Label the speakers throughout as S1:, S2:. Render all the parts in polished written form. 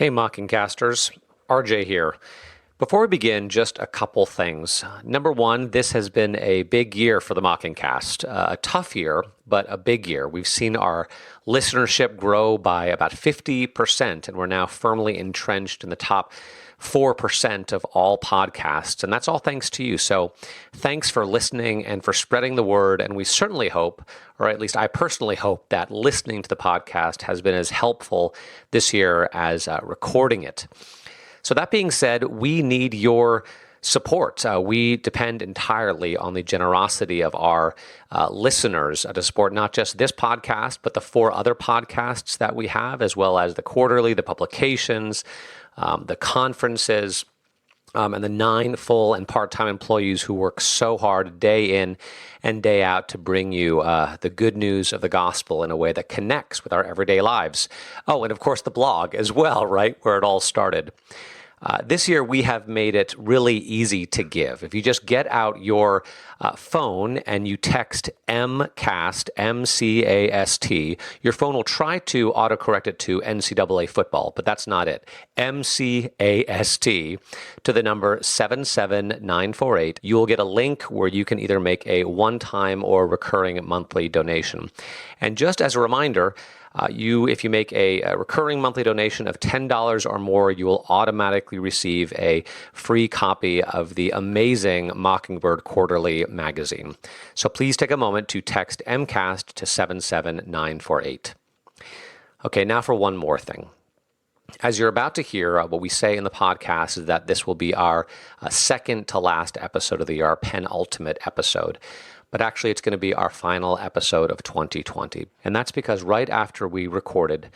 S1: Hey, Mockingcasters. RJ here. Before we begin, just a couple things. Number one, this has been a big year for the Mockingcast. A tough year, but a big year. We've seen our listenership grow by about 50%, and we're now firmly entrenched in the top 4% of all podcasts, and that's all thanks to you. So thanks for listening and for spreading the word, and we certainly hope, or at least I personally hope, that listening to the podcast has been as helpful this year as recording it. So that being said, we need your support. We depend entirely on the generosity of our listeners to support not just this podcast, but the 4 other podcasts that we have, as well as the quarterly, the publications, the conferences, and the 9 full and part-time employees who work so hard day in and day out to bring you the good news of the gospel in a way that connects with our everyday lives. Oh, and of course the blog as well, right, where it all started. This year, we have made it really easy to give. If you just get out your phone and you text MCAST, M-C-A-S-T, your phone will try to autocorrect it to NCAA football, but that's not it. M-C-A-S-T to the number 77948. You will get a link where you can either make a one-time or recurring monthly donation. And just as a reminder, if you make a recurring monthly donation of $10 or more, you will automatically receive a free copy of the amazing Mockingbird Quarterly magazine. So please take a moment to text MCAST to 77948. Okay, now for one more thing. As you're about to hear, what we say in the podcast is that this will be our second to last episode of the year, our penultimate episode. But actually, it's going to be our final episode of 2020. And that's because right after we recorded,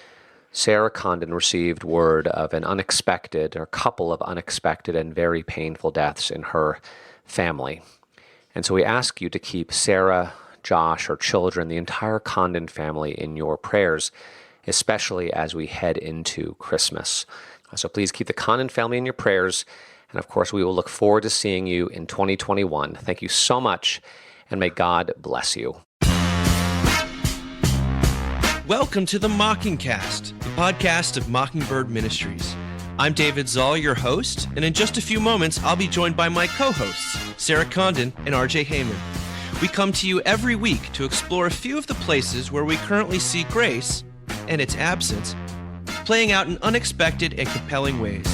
S1: Sarah Condon received word of a couple of unexpected and very painful deaths in her family. And so we ask you to keep Sarah, Josh, her children, the entire Condon family in your prayers, especially as we head into Christmas. So please keep the Condon family in your prayers. And of course, we will look forward to seeing you in 2021. Thank you so much. And may God bless you.
S2: Welcome to the Mockingcast, the podcast of Mockingbird Ministries. I'm David Zoll, your host, and in just a few moments, I'll be joined by my co-hosts, Sarah Condon and RJ Heyman. We come to you every week to explore a few of the places where we currently see grace, and its absence, playing out in unexpected and compelling ways.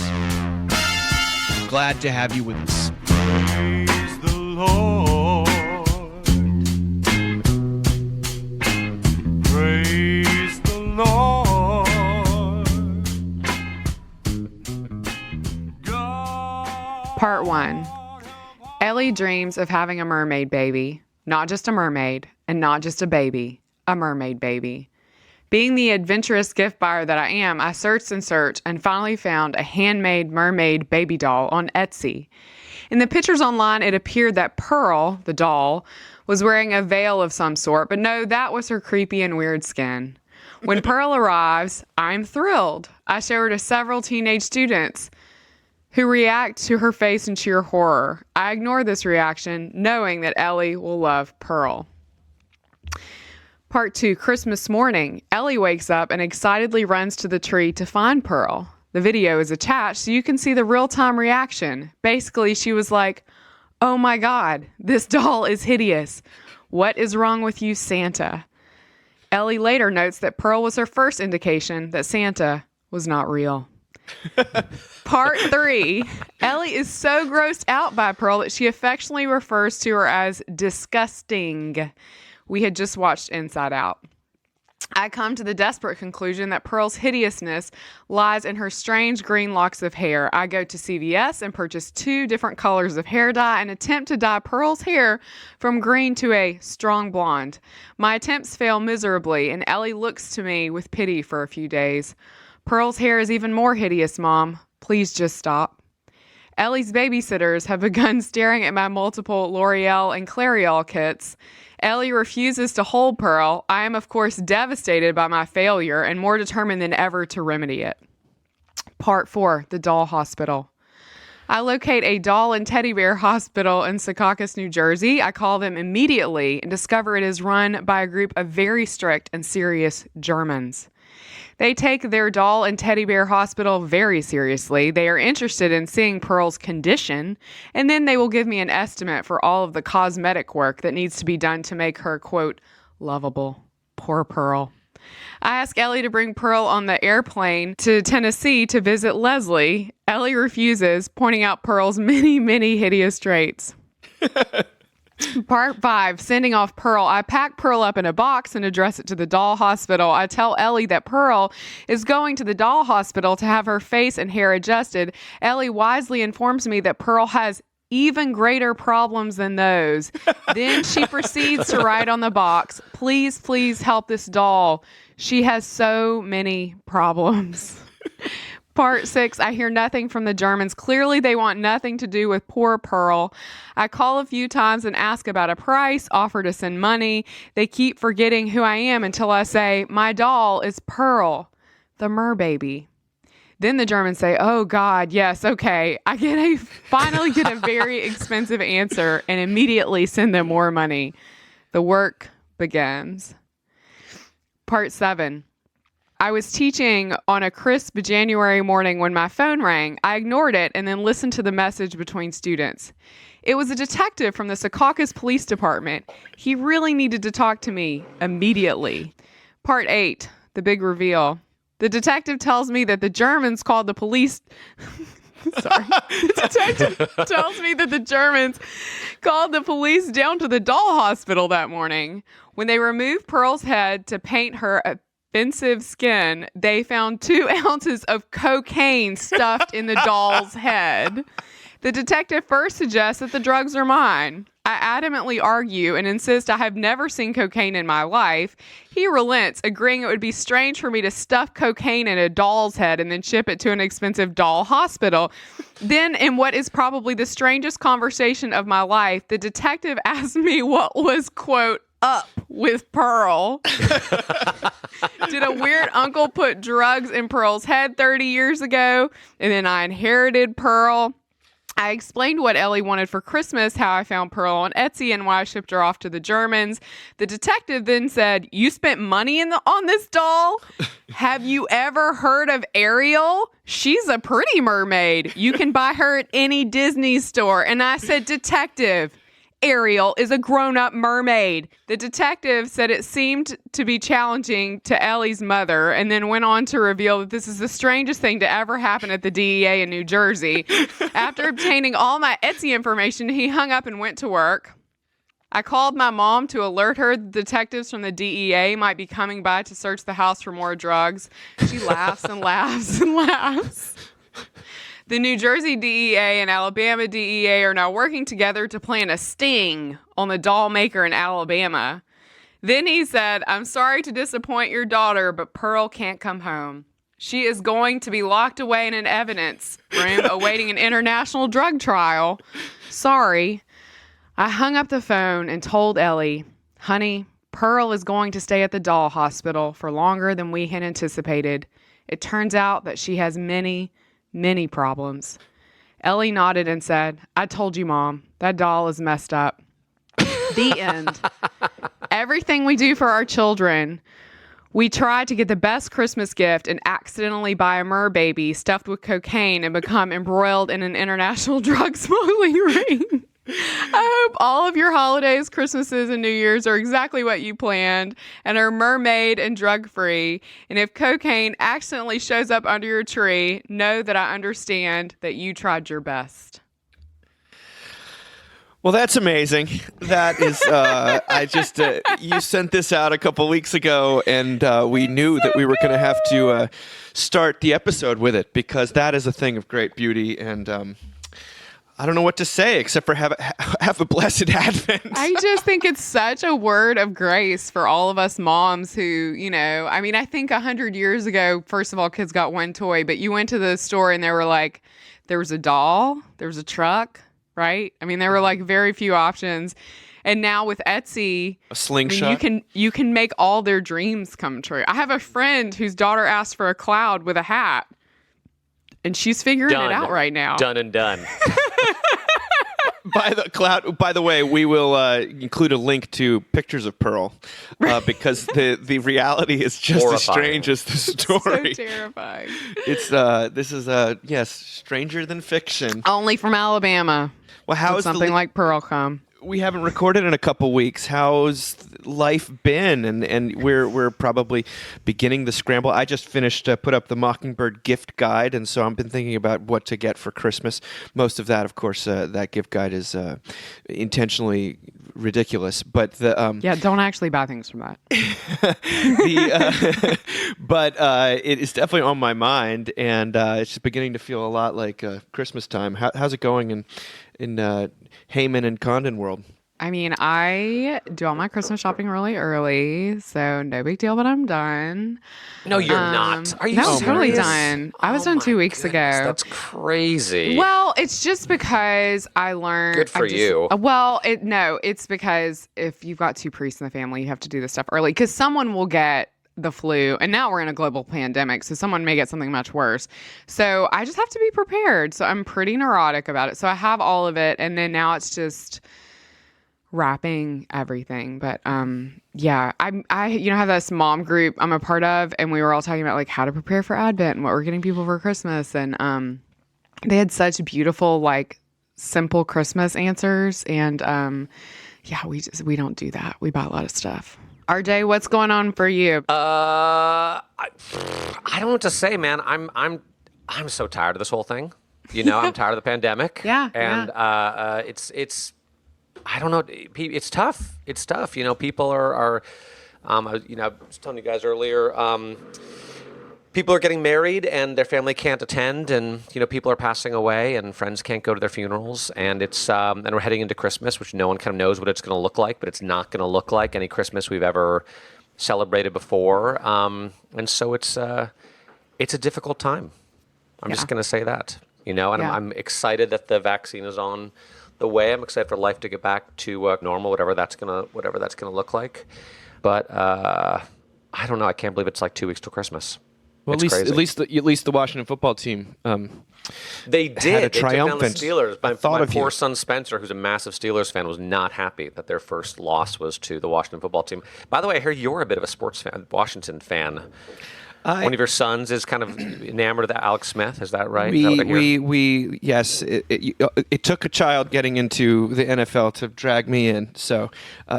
S2: Glad to have you with us.
S3: Praise the Lord. Praise the Lord.
S4: Part 1. Ellie dreams of having a mermaid baby. Not just a mermaid, and not just a baby. A mermaid baby. Being the adventurous gift buyer that I am, I searched and finally found a handmade mermaid baby doll on Etsy. In the pictures online, it appeared that Pearl, the doll, was wearing a veil of some sort, but no, that was her creepy and weird skin. When Pearl arrives, I'm thrilled. I show her to several teenage students who react to her face in sheer horror. I ignore this reaction, knowing that Ellie will love Pearl. Part 2, Christmas morning. Ellie wakes up and excitedly runs to the tree to find Pearl. The video is attached so you can see the real-time reaction. Basically, she was like, "Oh my God, this doll is hideous. What is wrong with you, Santa?" Ellie later notes that Pearl was her first indication that Santa was not real. Part 3. Ellie is so grossed out by Pearl that she affectionately refers to her as disgusting. We had just watched Inside Out. I come to the desperate conclusion that Pearl's hideousness lies in her strange green locks of hair. I go to CVS and purchase 2 different colors of hair dye and attempt to dye Pearl's hair from green to a strong blonde. My attempts fail miserably, and Ellie looks to me with pity for a few days. "Pearl's hair is even more hideous, Mom. Please just stop." Ellie's babysitters have begun staring at my multiple L'Oreal and Clairol kits. Ellie refuses to hold Pearl. I am, of course, devastated by my failure and more determined than ever to remedy it. Part 4, the doll hospital. I locate a doll and teddy bear hospital in Secaucus, New Jersey. I call them immediately and discover it is run by a group of very strict and serious Germans. They take their doll and teddy bear hospital very seriously. They are interested in seeing Pearl's condition, and then they will give me an estimate for all of the cosmetic work that needs to be done to make her, quote, lovable. Poor Pearl. I ask Ellie to bring Pearl on the airplane to Tennessee to visit Leslie. Ellie refuses, pointing out Pearl's many, many hideous traits. Part 5, sending off Pearl. I pack Pearl up in a box and address it to the doll hospital. I tell Ellie that Pearl is going to the doll hospital to have her face and hair adjusted. Ellie wisely informs me that Pearl has even greater problems than those. Then she proceeds to write on the box, please, please help this doll. She has so many problems. Part 6, I hear nothing from the Germans. Clearly, they want nothing to do with poor Pearl. I call a few times and ask about a price, offer to send money. They keep forgetting who I am until I say, my doll is Pearl, the mer-baby. Then the Germans say, oh, God, yes, okay. I finally get a very expensive answer and immediately send them more money. The work begins. Part 7. I was teaching on a crisp January morning when my phone rang. I ignored it and then listened to the message between students. It was a detective from the Secaucus Police Department. He really needed to talk to me immediately. Part 8. The big reveal. The detective tells me that the Germans called the police. Sorry. The detective tells me that the Germans called the police down to the doll hospital that morning. When they removed Pearl's head to paint her offensive skin, they found 2 ounces of cocaine stuffed in the doll's head. The detective first suggests that the drugs are mine. I adamantly argue and insist I have never seen cocaine in my life. He relents, agreeing it would be strange for me to stuff cocaine in a doll's head and then ship it to an expensive doll hospital. Then, in what is probably the strangest conversation of my life, the detective asked me what was, quote, up with Pearl. Did a weird uncle put drugs in Pearl's head 30 years ago? And then I inherited Pearl. I explained what Ellie wanted for Christmas, how I found Pearl on Etsy, and why I shipped her off to the Germans. The detective then said, you spent money on this doll? Have you ever heard of Ariel? She's a pretty mermaid. You can buy her at any Disney store. And I said, detective, Ariel is a grown-up mermaid. The detective said it seemed to be challenging to Ellie's mother, and then went on to reveal that this is the strangest thing to ever happen at the DEA in New Jersey. After obtaining all my Etsy information, he hung up and went to work. I called my mom to alert her the detectives from the DEA might be coming by to search the house for more drugs. She laughs and laughs and laughs. The New Jersey DEA and Alabama DEA are now working together to plan a sting on the doll maker in Alabama. Then he said, I'm sorry to disappoint your daughter, but Pearl can't come home. She is going to be locked away in an evidence room awaiting an international drug trial. Sorry. I hung up the phone and told Ellie, honey, Pearl is going to stay at the doll hospital for longer than we had anticipated. It turns out that she has many problems. Ellie nodded and said, I told you, Mom, that doll is messed up. The end. Everything we do for our children, we try to get the best Christmas gift and accidentally buy a mer-baby stuffed with cocaine and become embroiled in an international drug smuggling ring. I hope all of your holidays, Christmases, and New Year's are exactly what you planned and are mermaid and drug-free. And if cocaine accidentally shows up under your tree, know that I understand that you tried your best.
S2: Well, that's amazing. That is, you sent this out a couple weeks ago, and we knew that we were going to have to start the episode with it, because that is a thing of great beauty, and I don't know what to say except for have a blessed Advent.
S4: I just think it's such a word of grace for all of us moms who, I think 100 years ago, first of all, kids got one toy, but you went to the store and they were like, there was a doll, there was a truck, right? I mean, there were like very few options. And now with Etsy,
S2: a slingshot,
S4: you can make all their dreams come true. I have a friend whose daughter asked for a cloud with a hat, and she's figuring it out right now.
S1: Done and done.
S2: By the way, we will include a link to pictures of Pearl because the reality is just as
S1: Horrifying.
S2: strange as the story.
S4: So terrifying.
S2: It's this is yes, stranger than fiction.
S4: Only from Alabama.
S2: Well, how
S4: Would
S2: is
S4: something like Pearl come?
S2: We haven't recorded in a couple weeks. How's life been? And we're probably beginning the scramble. I just finished put up the Mockingbird gift guide, and so I've been thinking about what to get for Christmas. Most of that, of course, that gift guide is intentionally ridiculous. But the
S4: Yeah, don't actually buy things from that.
S2: but it is definitely on my mind, and it's just beginning to feel a lot like Christmas time. How's it going in Heyman and Condon world?
S4: I mean, I do all my Christmas shopping really early, so no big deal, but I'm done.
S1: No, you're not. Are you
S4: No, I'm totally
S1: serious?
S4: done. I was done
S1: my
S4: 2 weeks
S1: goodness,
S4: ago.
S1: That's crazy.
S4: Well, it's just because I learned.
S1: Good for you.
S4: It's because if you've got two priests in the family, you have to do this stuff early because someone will get the flu, and now we're in a global pandemic, so someone may get something much worse. So I just have to be prepared. So I'm pretty neurotic about it. So I have all of it, and then now it's just wrapping everything. But yeah, I have this mom group I'm a part of, and we were all talking about like how to prepare for Advent and what we're getting people for Christmas, and they had such beautiful like simple Christmas answers, and yeah, we don't do that. We buy a lot of stuff. RJ, what's going on for you?
S1: I don't know what to say, man. I'm so tired of this whole thing. You know, I'm tired of the pandemic.
S4: Yeah,
S1: and it's I don't know. It's tough. It's tough. You know, people are I was telling you guys earlier. People are getting married and their family can't attend, and people are passing away and friends can't go to their funerals, and it's and we're heading into Christmas, which no one kind of knows what it's going to look like, but it's not going to look like any Christmas we've ever celebrated before, and so it's a difficult time. I'm just going to say that, and I'm excited that the vaccine is on the way. I'm excited for life to get back to normal, whatever that's gonna look like, but I don't know. I can't believe it's like 2 weeks till Christmas.
S2: Well, at least the Washington football team.
S1: They did.
S2: Had a
S1: They took down the
S2: triumphant
S1: Steelers. My
S2: thought of
S1: poor
S2: you.
S1: son Spencer, who's a massive Steelers fan, was not happy that their first loss was to the Washington football team. By the way, I hear you're a bit of a sports fan, Washington fan. One of your sons is kind of enamored of Alex Smith. Is that right?
S2: Yes. It took a child getting into the NFL to drag me in. So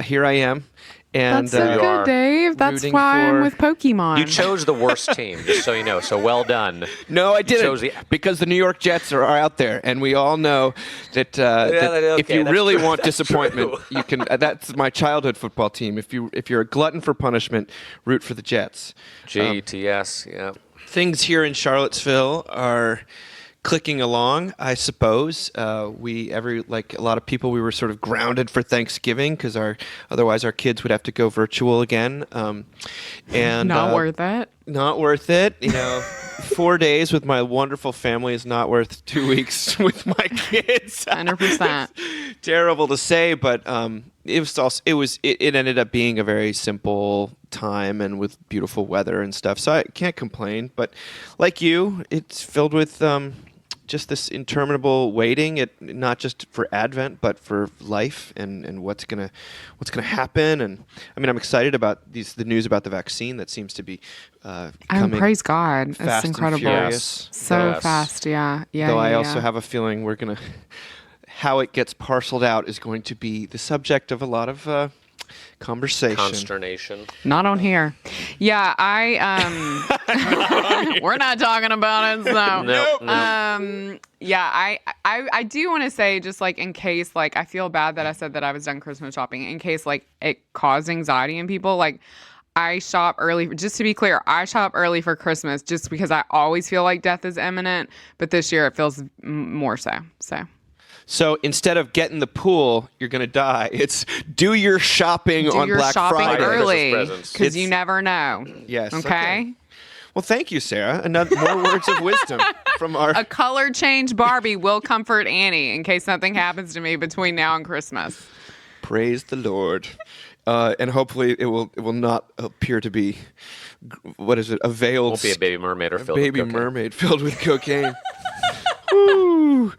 S2: here I am. And
S4: That's so good, Dave. That's
S2: rooting
S4: why I'm
S2: for-
S4: with Pokemon.
S1: You chose the worst team, just so you know. So well done.
S2: No, I didn't,
S1: chose the-
S2: because the New York Jets are out there, and we all know that, if
S1: okay,
S2: you
S1: that's
S2: really
S1: true,
S2: want
S1: that's
S2: disappointment,
S1: true.
S2: you can. That's my childhood football team. If you're a glutton for punishment, root for the Jets.
S1: GTS, yeah.
S2: Things here in Charlottesville are clicking along, I suppose. Like a lot of people, we were sort of grounded for Thanksgiving because otherwise our kids would have to go virtual again. And
S4: Not worth it.
S2: Not worth it. 4 days with my wonderful family is not worth 2 weeks with my kids.
S4: 100%.
S2: Terrible to say, but it ended up being a very simple time and with beautiful weather and stuff. So I can't complain. But like you, it's filled with just this interminable waiting, not just for Advent, but for life and what's gonna happen. And I mean, I'm excited about the news about the vaccine that seems to be coming.
S4: Praise God. It's
S2: fast and
S4: incredible.
S2: furious.
S4: So
S1: Yes.
S4: fast, yeah.
S2: Though I also have a feeling how it gets parceled out is going to be the subject of a lot of conversation.
S1: Consternation.
S4: Not on here. Yeah, we're not talking about it, so.
S1: No.
S4: Yeah, I do want to say, just like in case, like, I feel bad that I said that I was done Christmas shopping, in case like it caused anxiety in people. Like, I shop early. Just to be clear, I shop early for Christmas just because I always feel like death is imminent, but this year it feels more so.
S2: So instead of get in the pool, you're going to die. It's do your shopping
S4: Do
S2: on
S4: your
S2: Black
S4: shopping
S2: Friday.
S4: early,
S1: Christmas presents.
S4: because you never know.
S2: Yes.
S4: Okay?
S2: Well, thank you, Sarah. More words of wisdom from our.
S4: A color change Barbie will comfort Annie in case something happens to me between now and Christmas.
S2: Praise the Lord. And hopefully it will not appear to be, what is it, a veiled
S1: Won't be a baby mermaid or filled with
S2: baby
S1: cocaine.
S2: mermaid filled with cocaine. Woo.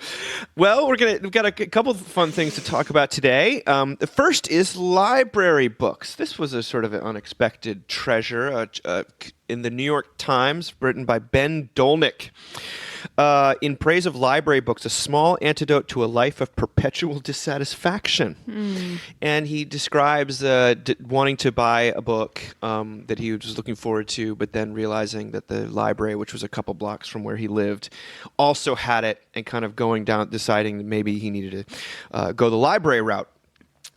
S2: Well, we've got a couple of fun things to talk about today. The first is library books. This was a sort of an unexpected treasure in the New York Times, written by Ben Dolnick. In praise of library books, a small antidote to a life of perpetual dissatisfaction. And he describes wanting to buy a book that he was looking forward to, but then realizing that the library, which was a couple blocks from where he lived, also had it, and kind of going down, deciding that maybe he needed to go the library route.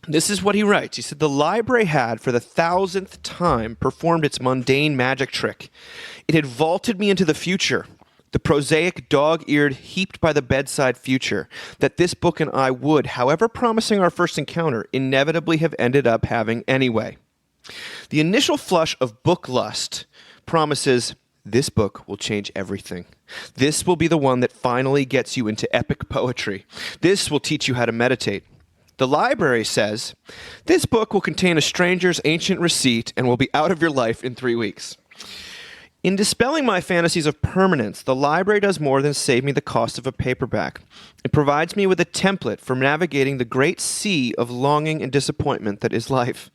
S2: This is what he writes. He said, "The library had, for the 1,000th time, performed its mundane magic trick. It had vaulted me into the future, the prosaic, dog-eared, heaped by the bedside future that this book and I would, however promising our first encounter, inevitably have ended up having anyway. The initial flush of book lust promises, this book will change everything. This will be the one that finally gets you into epic poetry. This will teach you how to meditate. The library says, this book will contain a stranger's ancient receipt and will be out of your life in 3 weeks. In dispelling my fantasies of permanence, the library does more than save me the cost of a paperback. It provides me with a template for navigating the great sea of longing and disappointment that is life.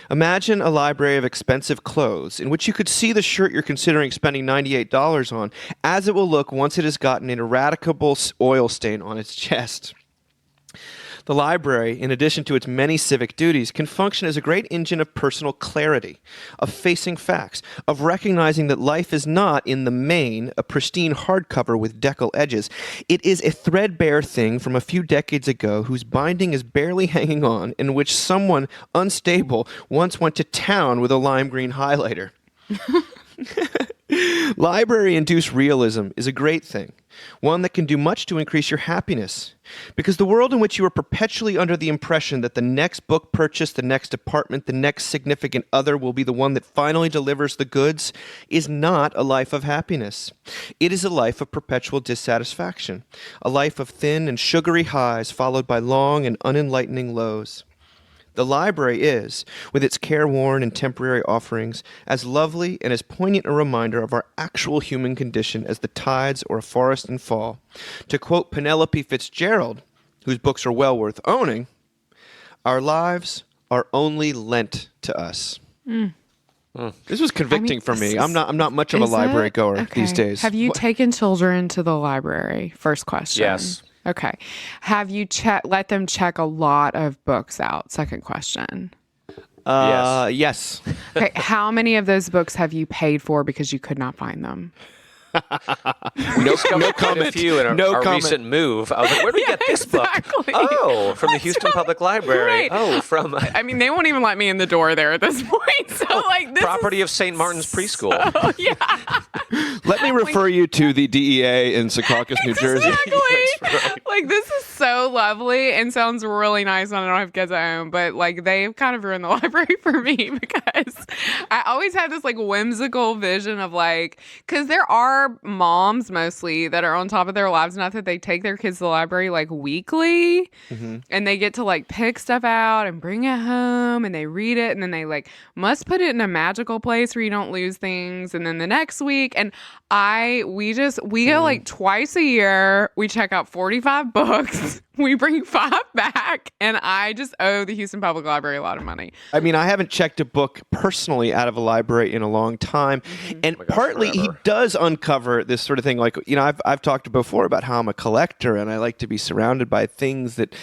S2: Imagine a library of expensive clothes in which you could see the shirt you're considering spending $98 on as it will look once it has gotten an eradicable oil stain on its chest. The library, in addition to its many civic duties, can function as a great engine of personal clarity, of facing facts, of recognizing that life is not, in the main, a pristine hardcover with decal edges. It is a threadbare thing from a few decades ago whose binding is barely hanging on, in which someone unstable once went to town with a lime green highlighter. Library-induced realism is a great thing, one that can do much to increase your happiness, because the world in which you are perpetually under the impression that the next book purchase, the next apartment, the next significant other will be the one that finally delivers the goods is not a life of happiness. It is a life of perpetual dissatisfaction, a life of thin and sugary highs followed by long and unenlightening lows. The library is, with its careworn and temporary offerings, as lovely and as poignant a reminder of our actual human condition as the tides or a forest in fall. To quote Penelope Fitzgerald, whose books are well worth owning, our lives are only lent to us. This was convicting for me. I'm not much of a library goer these days.
S4: Have you taken children to the library? First question.
S1: Yes.
S4: Okay. Have you let them check a lot of books out? Second question.
S2: Yes.
S4: Okay. How many of those books have you paid for because you could not find them?
S1: No comment. A few in our recent move. I was like, where did we get this book? Oh, from the Houston Public Library.
S4: Right.
S1: Oh, from
S4: I mean, they won't even let me in the door there at this point. So, like, this
S1: property of St. Martin's Preschool.
S4: Oh, yeah.
S2: Let me refer you to the DEA in Secaucus, New Jersey.
S4: Exactly. Like, this is so lovely and sounds really nice when I don't have kids at home, but like they've kind of ruined the library for me because I always had this like whimsical vision of like, because there are moms mostly that are on top of their lives enough that they take their kids to the library like weekly and they get to like pick stuff out and bring it home and they read it and then they like must put it in a magical place where you don't lose things, and then the next week and we go like twice a year, we check out 45 books, we bring 5 back, and I just owe the Houston Public Library a lot of money.
S2: I mean, I haven't checked a book personally out of a library in a long time, and partly he does uncover this sort of thing. Like, you know, I've talked before about how I'm a collector and I like to be surrounded by things that,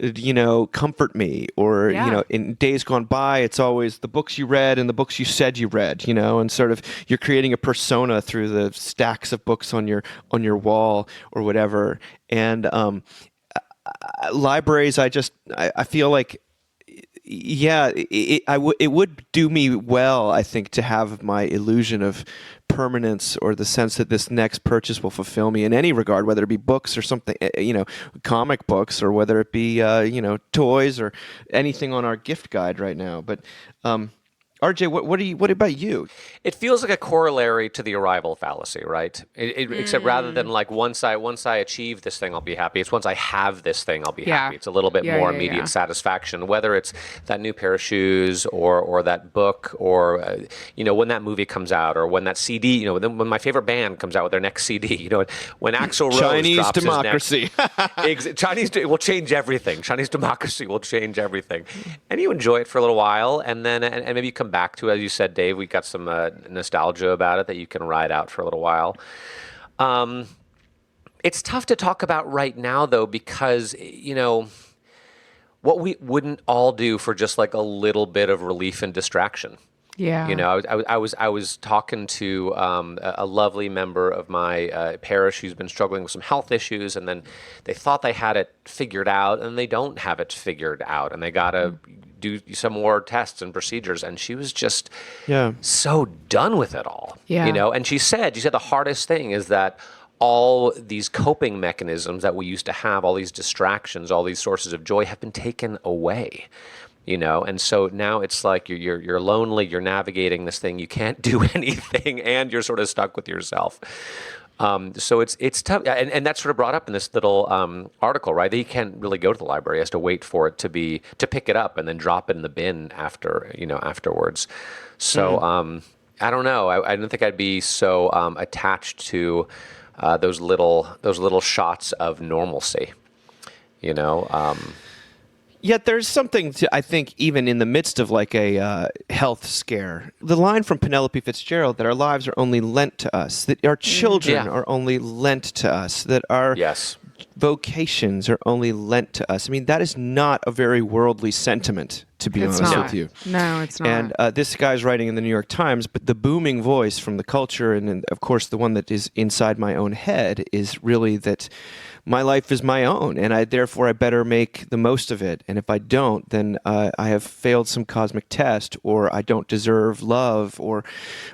S2: you know, comfort me, or, you know, in days gone by, it's always the books you read and the books you said you read, you know, and sort of you're creating a persona through the stacks of books on your wall or whatever. And libraries, I feel like, yeah, it would do me well, I think, to have my illusion of permanence or the sense that this next purchase will fulfill me in any regard, whether it be books or something, you know, comic books, or whether it be, you know, toys or anything on our gift guide right now. But RJ, what about you?
S1: It feels like a corollary to the arrival fallacy, right? Except rather than like once I achieve this thing, I'll be happy. It's once I have this thing, I'll be
S4: Yeah.
S1: happy. It's a little bit more immediate satisfaction, whether it's that new pair of shoes or that book or when that movie comes out or when that CD, when my favorite band comes out with their next CD, when Axl Rose
S2: Chinese
S1: drops
S2: democracy.
S1: his next, Chinese will change everything. Chinese democracy will change everything, and you enjoy it for a little while, and then and maybe you come back to, as you said, Dave, we got some nostalgia about it that you can ride out for a little while. It's tough to talk about right now, though, because, what we wouldn't all do for just like a little bit of relief and distraction.
S4: Yeah.
S1: I was talking to a lovely member of my parish who's been struggling with some health issues, and then they thought they had it figured out, and they don't have it figured out, and they got to do some more tests and procedures, and she was just so done with it all.
S4: Yeah.
S1: And she said the hardest thing is that all these coping mechanisms that we used to have, all these distractions, all these sources of joy have been taken away. And so now it's like you're lonely, you're navigating this thing, you can't do anything, and you're sort of stuck with yourself. So it's tough, and that's sort of brought up in this little article, right? That he can't really go to the library; he has to wait for it to pick it up and then drop it in the bin afterwards. So I don't know. I don't think I'd be so attached to those little shots of normalcy.
S2: Yet there's something to, I think, even in the midst of like a health scare. The line from Penelope Fitzgerald that our lives are only lent to us, that our children are only lent to us, that our vocations are only lent to us. I mean, that is not a very worldly sentiment, to be honest with you.
S4: No, it's not.
S2: And this guy's writing in the New York Times, but the booming voice from the culture, and of course the one that is inside my own head, is really that my life is my own, and I better make the most of it. And if I don't, then I have failed some cosmic test, or I don't deserve love, or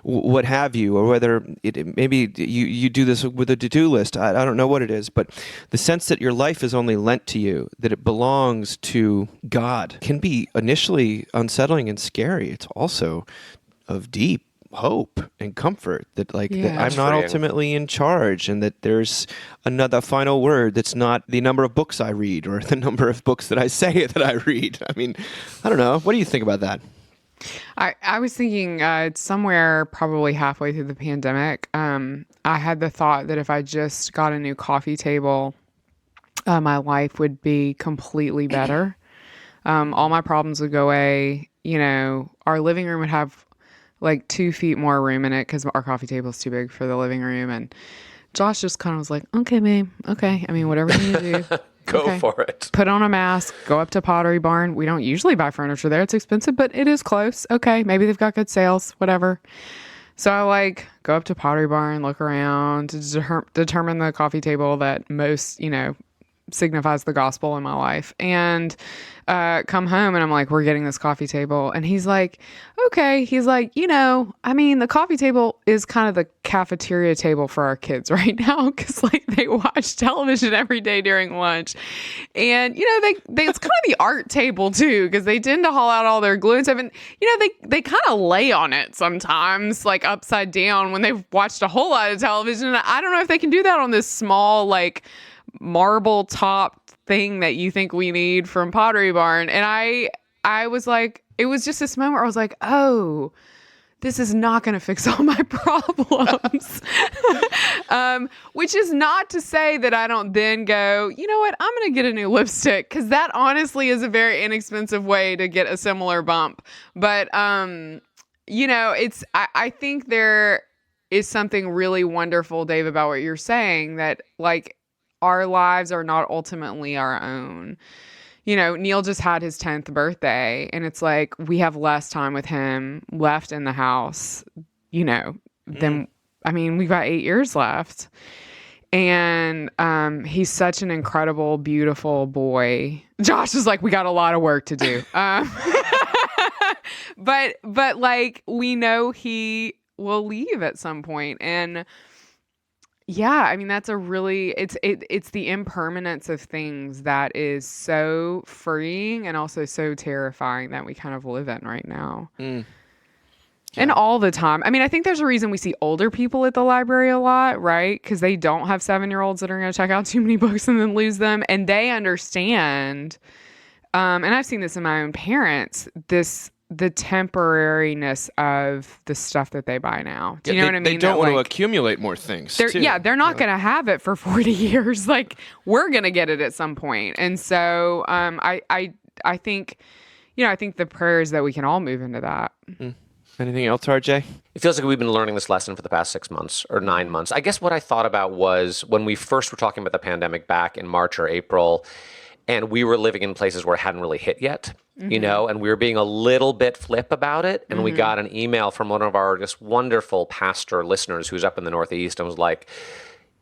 S2: what have you, or whether maybe you do this with a to-do list. I don't know what it is, but the sense that your life is only lent to you, that it belongs to God, can be initially unsettling and scary. It's also of deep hope and comfort that that I'm not ultimately in charge, and that there's another final word that's not the number of books I read or the number of books that I say that I read. I mean, I don't know. What do you think about that?
S4: I was thinking somewhere probably halfway through the pandemic, I had the thought that if I just got a new coffee table, my life would be completely better. All my problems would go away. Our living room would have like 2 feet more room in it because our coffee table is too big for the living room. And Josh just kind of was like, okay, babe. Okay. I mean, whatever you need to do.
S1: Go for it.
S4: Put on a mask, go up to Pottery Barn. We don't usually buy furniture there. It's expensive, but it is close. Okay. Maybe they've got good sales, whatever. So I go up to Pottery Barn, look around to determine the coffee table that most, signifies the gospel in my life, and come home, and I'm like, we're getting this coffee table. And he's like, okay. He's like, the coffee table is kind of the cafeteria table for our kids right now, because they watch television every day during lunch. And it's kind of the art table too, because they tend to haul out all their glue and stuff, and they kind of lay on it sometimes, like upside down, when they've watched a whole lot of television. And I don't know if they can do that on this small marble top thing that you think we need from Pottery Barn. And I was like, it was just this moment where I was like, oh, this is not going to fix all my problems. Which is not to say that I don't then go, you know what, I'm going to get a new lipstick, because that honestly is a very inexpensive way to get a similar bump. But, I think there is something really wonderful, Dave, about what you're saying, that our lives are not ultimately our own. Neil just had his 10th birthday, and it's like we have less time with him left in the house, than, we've got 8 years left. And he's such an incredible, beautiful boy. Josh is like, we got a lot of work to do. But we know he will leave at some point. And yeah, that's a really, it's the impermanence of things that is so freeing and also so terrifying that we kind of live in right now. And all the time. I mean, I think there's a reason we see older people at the library a lot, right? Because they don't have 7-year-olds that are going to check out too many books and then lose them. And they understand, and I've seen this in my own parents, the temporariness of the stuff that they buy now. Do you know what I mean?
S2: They don't want to accumulate more things.
S4: Yeah, they're not going to have it for 40 years. Like, we're going to get it at some point. And so I think, I think the prayer is that we can all move into that.
S2: Anything else, RJ?
S1: It feels like we've been learning this lesson for the past 6 months or 9 months. I guess what I thought about was when we first were talking about the pandemic back in March or April, and we were living in places where it hadn't really hit yet, and we were being a little bit flip about it. And we got an email from one of our just wonderful pastor listeners who's up in the Northeast and was like,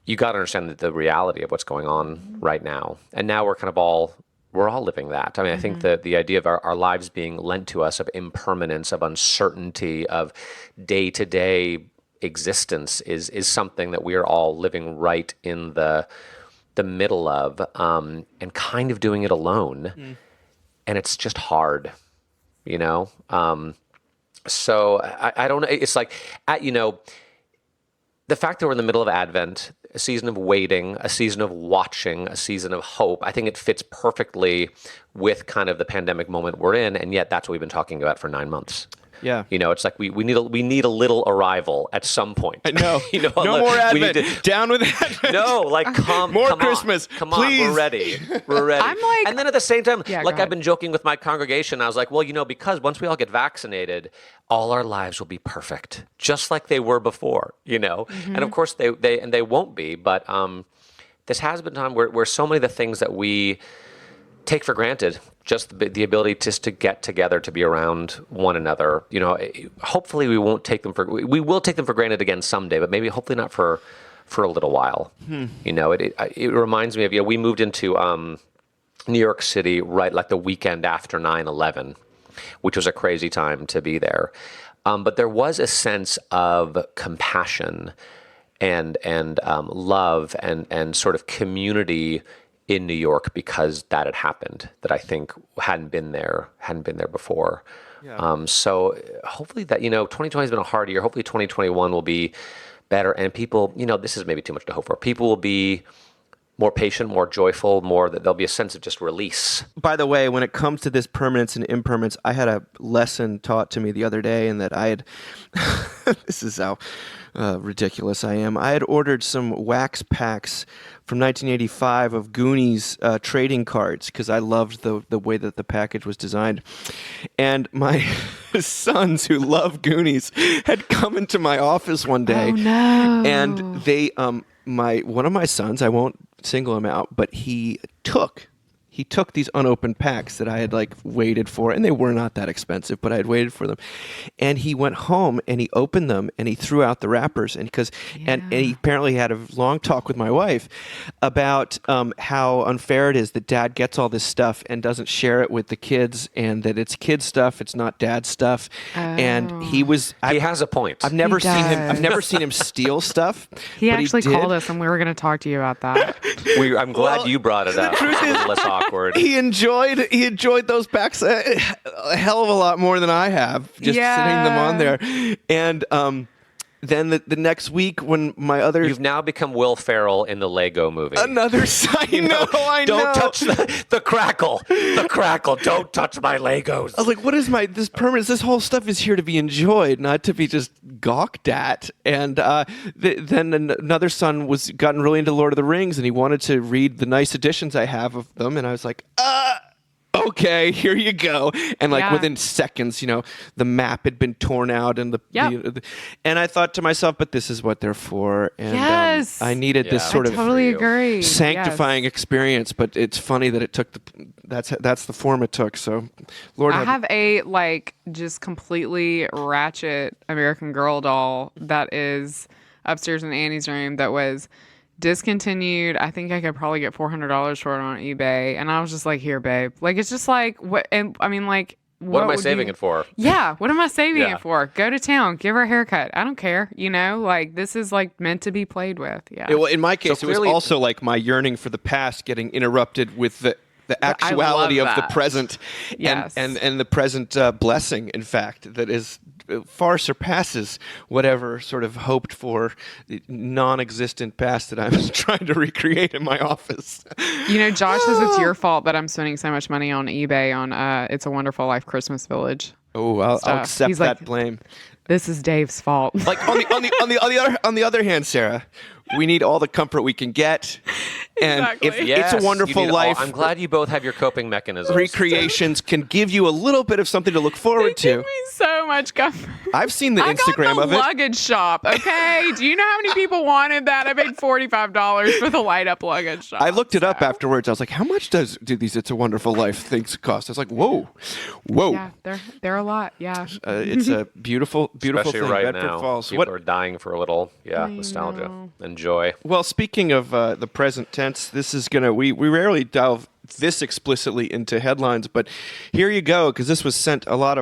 S1: you got to understand the reality of what's going on right now. And now we're kind of we're all living that. I mean, I think that the idea of our lives being lent to us, of impermanence, of uncertainty, of day-to-day existence is something that we are all living right in the middle of, and kind of doing it alone. And it's just hard, So I don't know. It's like, the fact that we're in the middle of Advent, a season of waiting, a season of watching, a season of hope, I think it fits perfectly with kind of the pandemic moment we're in, and yet that's what we've been talking about for 9 months.
S2: Yeah.
S1: It's like we need a little arrival at some point.
S2: I know. No more Advent. Down with Advent.
S1: No, come
S2: Christmas.
S1: Come
S2: please.
S1: on, we're ready. We're ready.
S4: I'm like,
S1: and then at the same time,
S4: go
S1: I've
S4: ahead.
S1: been joking with my congregation. I was like, well, because once we all get vaccinated, all our lives will be perfect, just like they were before. And of course they won't be. But this has been a time where so many of the things that we take for granted, just the ability just to get together, to be around one another. Hopefully we will take them for granted again someday, but maybe hopefully not for a little while. It reminds me of, we moved into New York City right like the weekend after 9/11, which was a crazy time to be there. But there was a sense of compassion and love and sort of community in New York because that had happened, that I think hadn't been there before. Yeah. So hopefully that, 2020 has been a hard year. Hopefully 2021 will be better. And people, this is maybe too much to hope for. People will be more patient, more joyful, that there'll be a sense of just release.
S2: By the way, when it comes to this permanence and impermanence, I had a lesson taught to me the other day, and that I had, this is how ridiculous I am. I had ordered some wax packs from 1985 of Goonies trading cards because I loved the way that the package was designed. And my sons, who love Goonies, had come into my office one day.
S4: Oh, no.
S2: And they, one of my sons, I won't single him out, but he took these unopened packs that I had waited for, and they were not that expensive, but I had waited for them. And he went home and he opened them and he threw out the wrappers, and he apparently had a long talk with my wife about how unfair it is that dad gets all this stuff and doesn't share it with the kids, and that it's kid stuff, it's not dad's stuff.
S4: Oh.
S2: And he
S1: has a point.
S2: I've never seen him steal stuff.
S4: He
S2: but
S4: actually
S2: did.
S4: called us, and we were going to talk to you about that.
S1: I'm glad you brought it up.
S2: truth is,
S1: less awkward.
S2: He enjoyed those packs a hell of a lot more than I have, just sitting them on there. And then the next week, when you've
S1: now become Will Ferrell in the Lego movie.
S2: Another sign. I know.
S1: Don't touch the crackle. The crackle. Don't touch my Legos.
S2: I was like, what is this permanence? This whole stuff is here to be enjoyed, not to be just gawked at. And then another son was gotten really into Lord of the Rings, and he wanted to read the nice editions I have of them. And I was like, okay, here you go. And within seconds, the map had been torn out, and and I thought to myself, but this is what they're for. And
S4: yes.
S2: I needed this sort of
S4: totally agree.
S2: sanctifying experience, but it's funny that it took that's the form it took. So, Lord,
S4: I have a just completely ratchet American Girl doll that is upstairs in Annie's room that was discontinued. I think I could probably get $400 for it on eBay, and I was just like, "Here, babe." It's just what? And I mean,
S1: what am I saving it for?
S4: Yeah, what am I saving it for? Go to town, give her a haircut. I don't care. This is meant to be played with. Yeah.
S2: Well, in my case, it was also my yearning for the past getting interrupted with the the actuality of the
S4: that.
S2: present,
S4: Yes.
S2: and the present blessing, in fact, that is far surpasses whatever sort of hoped for non-existent past that I'm trying to recreate in my office.
S4: Josh says it's your fault that I'm spending so much money on eBay on It's a Wonderful Life Christmas Village.
S2: Oh, I'll
S4: stuff.
S2: accept
S4: He's
S2: that
S4: like,
S2: blame.
S4: This is Dave's fault.
S2: Like on the other hand, Sarah, we need all the comfort we can get. And if
S4: Exactly.
S2: It's a Wonderful Life,
S1: I'm glad you both have your coping mechanisms.
S2: recreations can give you a little bit of something to look forward
S4: It gave
S2: to.
S4: me so much comfort.
S2: I've seen the
S4: I
S2: Instagram
S4: got
S2: of
S4: the
S2: it.
S4: luggage shop, okay? Do you know how many people wanted that? I paid $45 for the light-up luggage shop.
S2: I looked it up afterwards. I was like, how much do these It's a Wonderful Life things cost? I was like, whoa.
S4: Yeah, they're a lot, yeah.
S2: It's a beautiful
S1: Especially
S2: thing.
S1: right
S2: Bedford
S1: now.
S2: Falls.
S1: People are dying for a little, nostalgia and joy.
S2: Well, speaking of the present tense, this is gonna we rarely delve this explicitly into headlines, but here you go, because this was sent a lot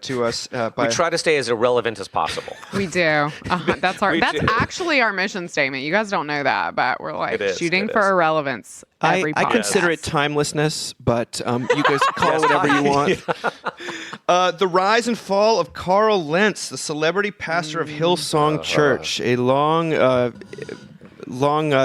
S2: to us by.
S1: We try to stay as irrelevant as possible.
S4: We do. That's
S1: do.
S4: actually our mission statement. You guys don't know that, but we're like
S1: It is,
S4: shooting
S1: it
S4: for
S1: is.
S4: irrelevance. Every
S2: I consider it
S4: podcast.
S2: timelessness, but you guys call it whatever you want. The rise and fall of Carl Lentz, the celebrity pastor of Hillsong Church, a long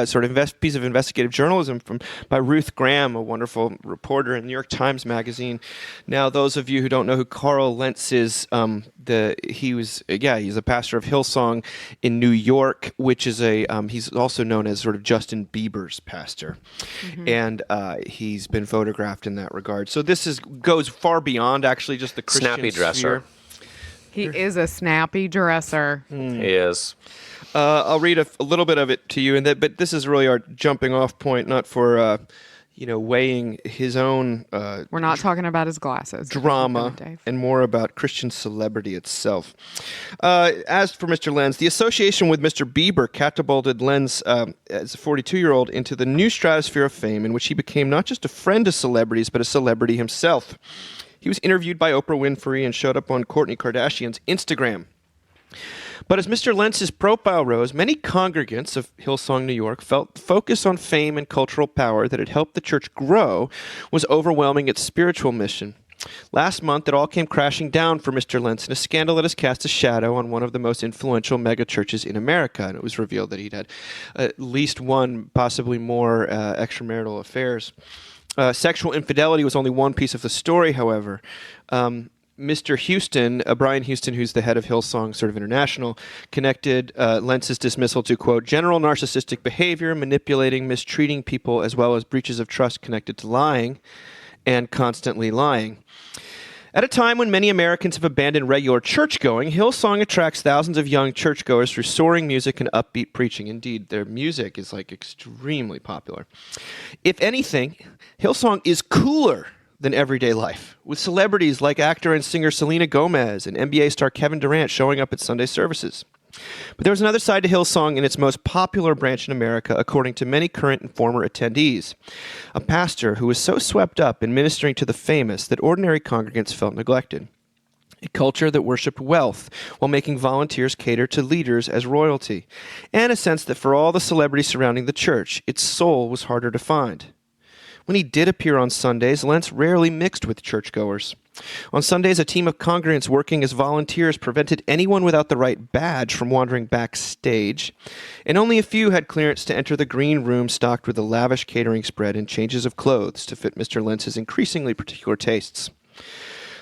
S2: sort of piece of investigative journalism by Ruth Graham, a wonderful reporter in New York Times Magazine. Now, those of you who don't know who Carl Lentz is, he's a pastor of Hillsong in New York, which is he's also known as sort of Justin Bieber's pastor, and he's been photographed in that regard. So this goes far beyond actually just the Christian
S1: Snappy dresser.
S2: sphere.
S4: He is a snappy dresser.
S1: He is.
S2: I'll read a little bit of it to you, but this is really our jumping off point, not for weighing his own
S4: We're not talking about his glasses.
S2: drama
S4: Dave.
S2: and more about Christian celebrity itself. As for Mr. Lenz, the association with Mr. Bieber catapulted Lenz as a 42-year-old into the new stratosphere of fame, in which he became not just a friend of celebrities, but a celebrity himself. He was interviewed by Oprah Winfrey and showed up on Kourtney Kardashian's Instagram. But as Mr. Lentz's profile rose, many congregants of Hillsong, New York, felt the focus on fame and cultural power that had helped the church grow was overwhelming its spiritual mission. Last month, it all came crashing down for Mr. Lentz in a scandal that has cast a shadow on one of the most influential megachurches in America. And it was revealed that he'd had at least one, possibly more, extramarital affairs. Sexual infidelity was only one piece of the story, however. Mr. Houston, Brian Houston, who's the head of Hillsong sort of International, connected Lentz's dismissal to, quote, general narcissistic behavior, manipulating, mistreating people, as well as breaches of trust connected to lying and constantly lying. At a time when many Americans have abandoned regular church-going, Hillsong attracts thousands of young churchgoers through soaring music and upbeat preaching. Indeed, their music is extremely popular. If anything, Hillsong is cooler than everyday life, with celebrities like actor and singer Selena Gomez and NBA star Kevin Durant showing up at Sunday services. But there was another side to Hillsong in its most popular branch in America, according to many current and former attendees. A pastor who was so swept up in ministering to the famous that ordinary congregants felt neglected. A culture that worshipped wealth while making volunteers cater to leaders as royalty. And a sense that for all the celebrity surrounding the church, its soul was harder to find. When he did appear on Sundays, Lentz rarely mixed with churchgoers. On Sundays, a team of congregants working as volunteers prevented anyone without the right badge from wandering backstage, and only a few had clearance to enter the green room stocked with a lavish catering spread and changes of clothes to fit Mr. Lentz's increasingly particular tastes.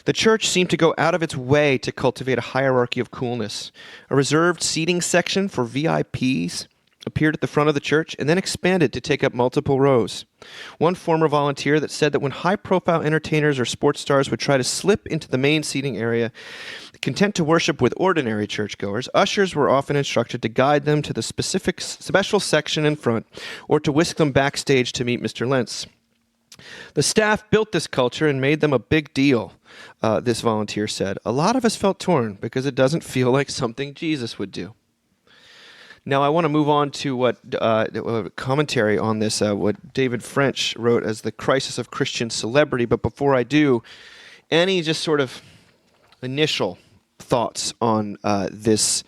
S2: The church seemed to go out of its way to cultivate a hierarchy of coolness. A reserved seating section for VIPs appeared at the front of the church and then expanded to take up multiple rows. One former volunteer that said that when high-profile entertainers or sports stars would try to slip into the main seating area, content to worship with ordinary churchgoers, ushers were often instructed to guide them to the special section in front or to whisk them backstage to meet Mr. Lentz. The staff built this culture and made them a big deal, this volunteer said. A lot of us felt torn because it doesn't feel like something Jesus would do. Now, I want to move on to what commentary on this, what David French wrote as the crisis of Christian celebrity. But before I do, any just sort of initial thoughts on this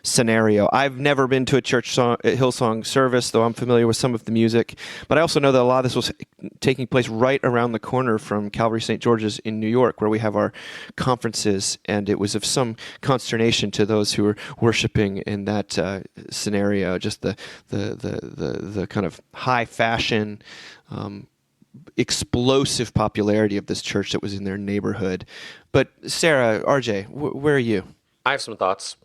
S2: scenario. I've never been to a Hillsong service, though I'm familiar with some of the music. But I also know that a lot of this was taking place right around the corner from Calvary St. George's in New York, where we have our conferences, and it was of some consternation to those who were worshiping in that scenario. Just the kind of high fashion, explosive popularity of this church that was in their neighborhood. But Sarah, RJ, where are you?
S1: I have some thoughts.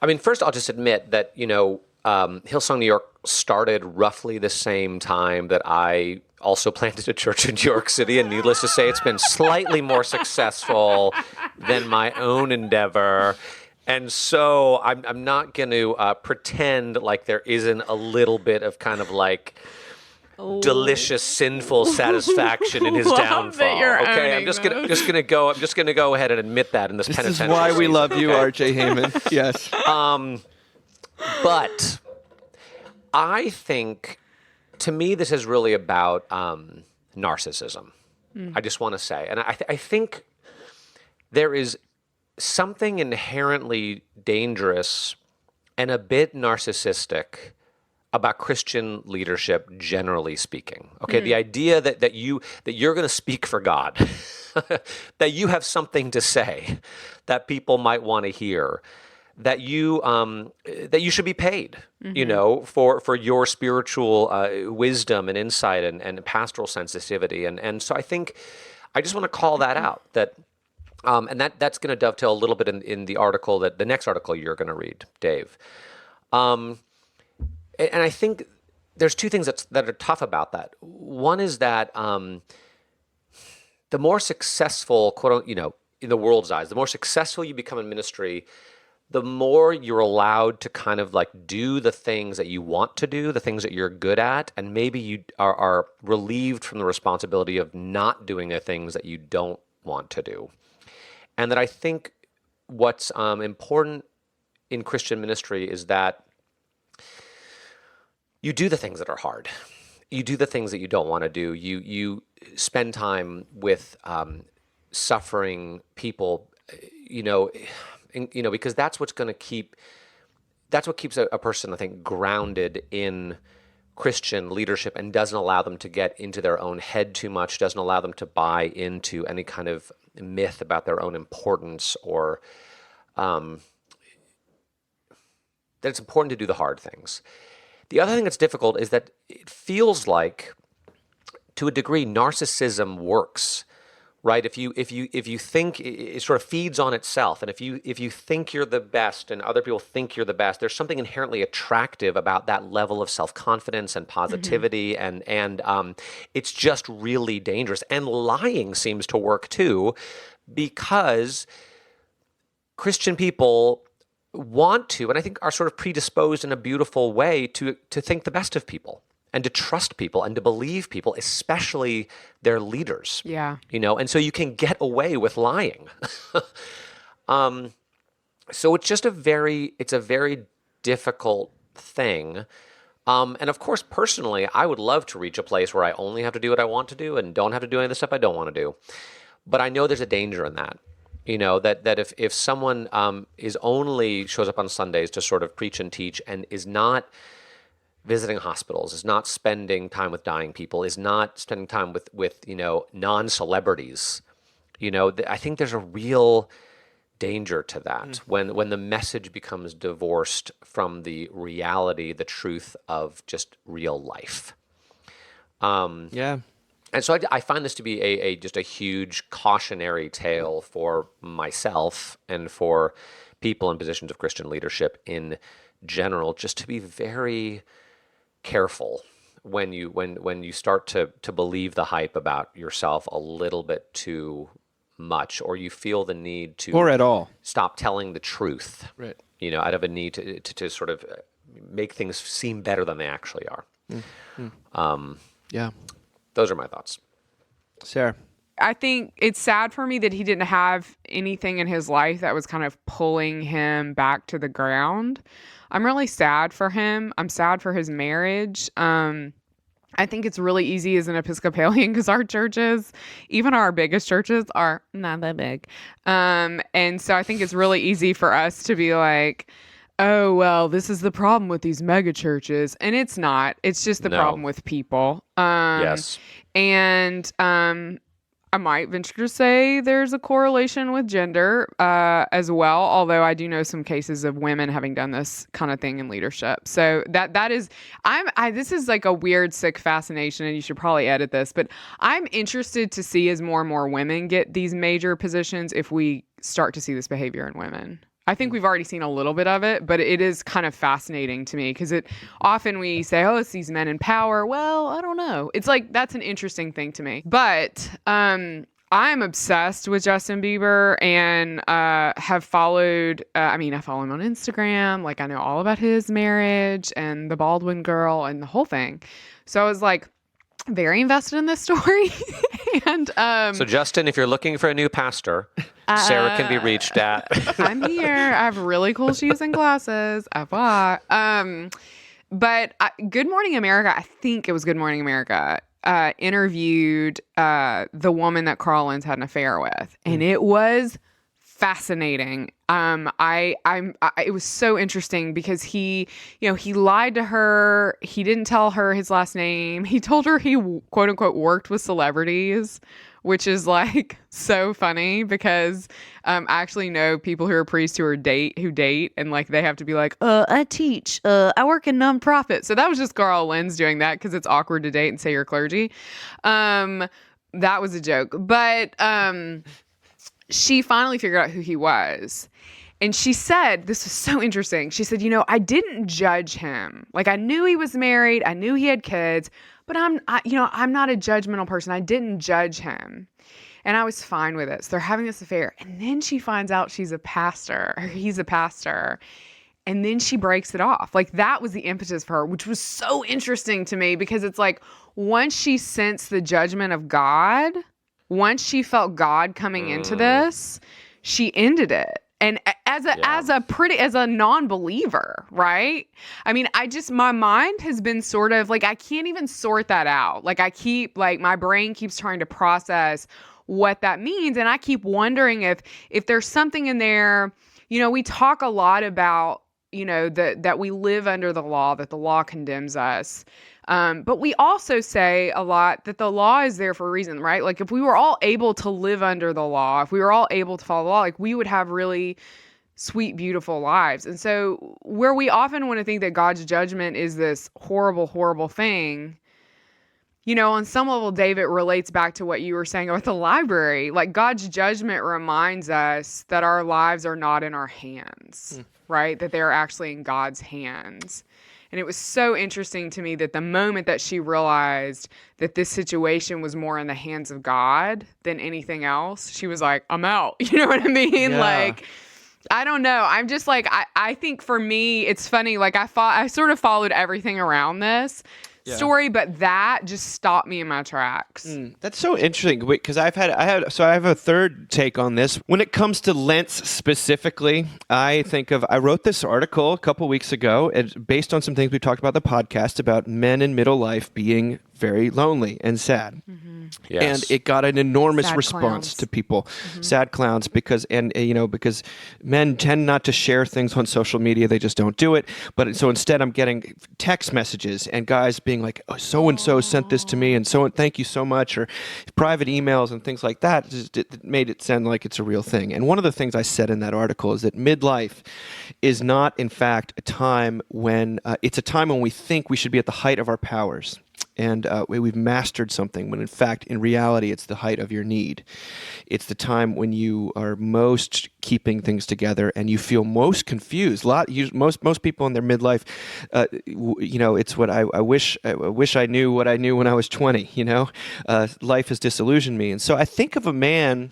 S1: I mean, first I'll just admit that, Hillsong New York started roughly the same time that I also planted a church in New York City, and needless to say, it's been slightly more successful than my own endeavor. And so I'm not going to pretend like there isn't a little bit of kind of like delicious sinful satisfaction in his downfall. Okay, I'm just gonna go ahead and admit that in this penitential.
S2: This is why we love you, RJ Heyman. Yes.
S1: But I think, to me, this is really about narcissism. I just want to say, and I think there is something inherently dangerous and a bit narcissistic about Christian leadership, generally speaking. Okay, the idea that you're going to speak for God, that you have something to say that people might want to hear, that you should be paid, for your spiritual wisdom and insight and pastoral sensitivity, and so I think I just want to call that out. That and that's going to dovetail a little bit in the article the next article you're going to read, Dave. And I think there's two things that are tough about that. One is that the more successful, quote, in the world's eyes, the more successful you become in ministry, the more you're allowed to kind of like do the things that you want to do, the things that you're good at, and maybe you are relieved from the responsibility of not doing the things that you don't want to do. And that I think what's important in Christian ministry is that you do the things that are hard. You do the things that you don't want to do. You spend time with suffering people, because that's what's going to keep. That's what keeps a person, I think, grounded in Christian leadership and doesn't allow them to get into their own head too much. Doesn't allow them to buy into any kind of myth about their own importance or that it's important to do the hard things. The other thing that's difficult is that it feels like, to a degree, narcissism works, right? If you think it sort of feeds on itself, and if you think you're the best and other people think you're the best, there's something inherently attractive about that level of self-confidence and positivity, and it's just really dangerous. And lying seems to work too, because Christian people want to, and I think are sort of predisposed in a beautiful way to think the best of people and to trust people and to believe people, especially their leaders.
S4: Yeah.
S1: And so you can get away with lying. So it's just a very difficult thing. And of course, personally, I would love to reach a place where I only have to do what I want to do and don't have to do any of the stuff I don't want to do. But I know there's a danger in that. That if someone shows up on Sundays to sort of preach and teach and is not visiting hospitals, is not spending time with dying people, is not spending time with non-celebrities, I think there's a real danger to that when the message becomes divorced from the reality, the truth of just real life.
S2: Yeah.
S1: And so I find this to be just a huge cautionary tale for myself and for people in positions of Christian leadership in general, just to be very careful when you start to believe the hype about yourself a little bit too much, or you feel the need to,
S2: or at all,
S1: stop telling the truth,
S2: right?
S1: Out of a need to sort of make things seem better than they actually are.
S2: Yeah.
S1: Those are my thoughts.
S2: Sarah?
S4: I think it's sad for me that he didn't have anything in his life that was kind of pulling him back to the ground. I'm really sad for him. I'm sad for his marriage. I think it's really easy as an Episcopalian because our churches, even our biggest churches, are not that big. And so I think it's really easy for us to be like, oh, well, this is the problem with these mega churches. And it's not. It's just the
S1: No.
S4: problem with people.
S1: Yes.
S4: And I might venture to say there's a correlation with gender as well, although I do know some cases of women having done this kind of thing in leadership. So that is, this is like a weird, sick fascination, and you should probably edit this, but I'm interested to see as more and more women get these major positions if we start to see this behavior in women. I think we've already seen a little bit of it, but it is kind of fascinating to me because often we say, oh, it's these men in power. Well, I don't know. It's like, that's an interesting thing to me. But I'm obsessed with Justin Bieber and have followed, I follow him on Instagram. Like, I know all about his marriage and the Baldwin girl and the whole thing. So I was like, very invested in this story. And
S1: So Justin, if you're looking for a new pastor, Sarah can be reached at.
S4: I'm here. I have really cool shoes and glasses. But Good Morning America, I think it was Good Morning America, interviewed the woman that Carl Lentz had an affair with, and it was fascinating. It was so interesting because he lied to her. He didn't tell her his last name. He told her he quote unquote worked with celebrities, which is like so funny because I actually know people who are priests who date and like they have to be like, I teach, I work in nonprofit. So that was just Carl Lentz doing that because it's awkward to date and say you're clergy. That was a joke, but she finally figured out who he was. And she said, this was so interesting. She said, I didn't judge him. Like, I knew he was married. I knew he had kids, but I'm not a judgmental person. I didn't judge him. And I was fine with it. So they're having this affair. And then she finds out he's a pastor. And then she breaks it off. Like, that was the impetus for her, which was so interesting to me because it's like, once she sensed the judgment of God, once she felt God coming into this, she ended it. And as a non-believer, right? My mind has been sort of like, I can't even sort that out. Like, my brain keeps trying to process what that means. And I keep wondering if there's something in there. We talk a lot about, that we live under the law, that the law condemns us. But we also say a lot that the law is there for a reason, right? Like, if we were all able to live under the law, if we were all able to follow the law, like, we would have really sweet, beautiful lives. And so where we often want to think that God's judgment is this horrible, horrible thing, on some level, Dave, it relates back to what you were saying about the library. Like, God's judgment reminds us that our lives are not in our hands, right? That they're actually in God's hands. And it was so interesting to me that the moment that she realized that this situation was more in the hands of God than anything else, she was like, I'm out. You know what I mean?
S2: Yeah.
S4: Like, I don't know. I'm just like, I think for me, it's funny. Like, I sort of followed everything around this story, but that just stopped me in my tracks.
S2: That's so interesting because I have a third take on this. When it comes to Lentz specifically, I wrote this article a couple weeks ago based on some things we talked about in the podcast about men in middle life being very lonely and sad.
S4: Mm-hmm.
S1: Yes.
S2: And it got an enormous
S4: Sad
S2: response
S4: clowns.
S2: to people, sad clowns, because men tend not to share things on social media. They just don't do it. But so instead I'm getting text messages and guys being like, oh, so-and-so sent this to me and so thank you so much, or private emails and things like that. It made it sound like it's a real thing. And one of the things I said in that article is that midlife is not, in fact, a time when it's a time when we think we should be at the height of our powers. And we've mastered something when, in fact, in reality, it's the height of your need. It's the time when you are most keeping things together and you feel most confused. Most people in their midlife, it's what I wish I knew what I knew when I was 20. Life has disillusioned me, and so I think of a man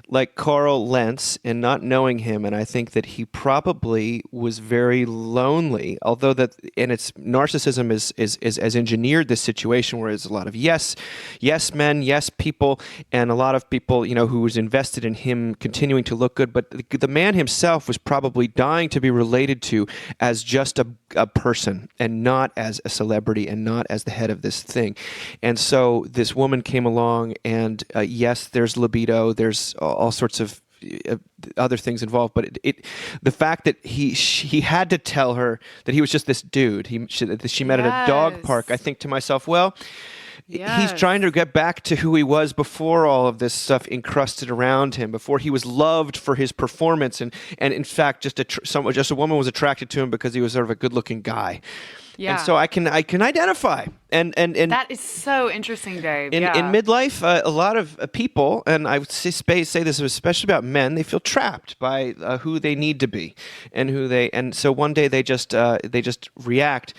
S2: like Carl Lentz and not knowing him, and I think that he probably was very lonely, it's narcissism has engineered this situation where there's a lot of yes men, yes people, and a lot of people, who was invested in him continuing to look good, but the man himself was probably dying to be related to as just a person and not as a celebrity and not as the head of this thing. And so this woman came along and yes, there's libido, there's all sorts of other things involved, but the fact that he had to tell her that he was just this dude that she met at a dog park, I think to myself, well, he's trying to get back to who he was before all of this stuff encrusted around him, before he was loved for his performance, and in fact, just a woman was attracted to him because he was sort of a good-looking guy. Yeah. And so I can identify, and
S4: that is so interesting, Dave.
S2: In midlife, a lot of people, and I would say this especially about men, they feel trapped by who they need to be, and so one day they just react,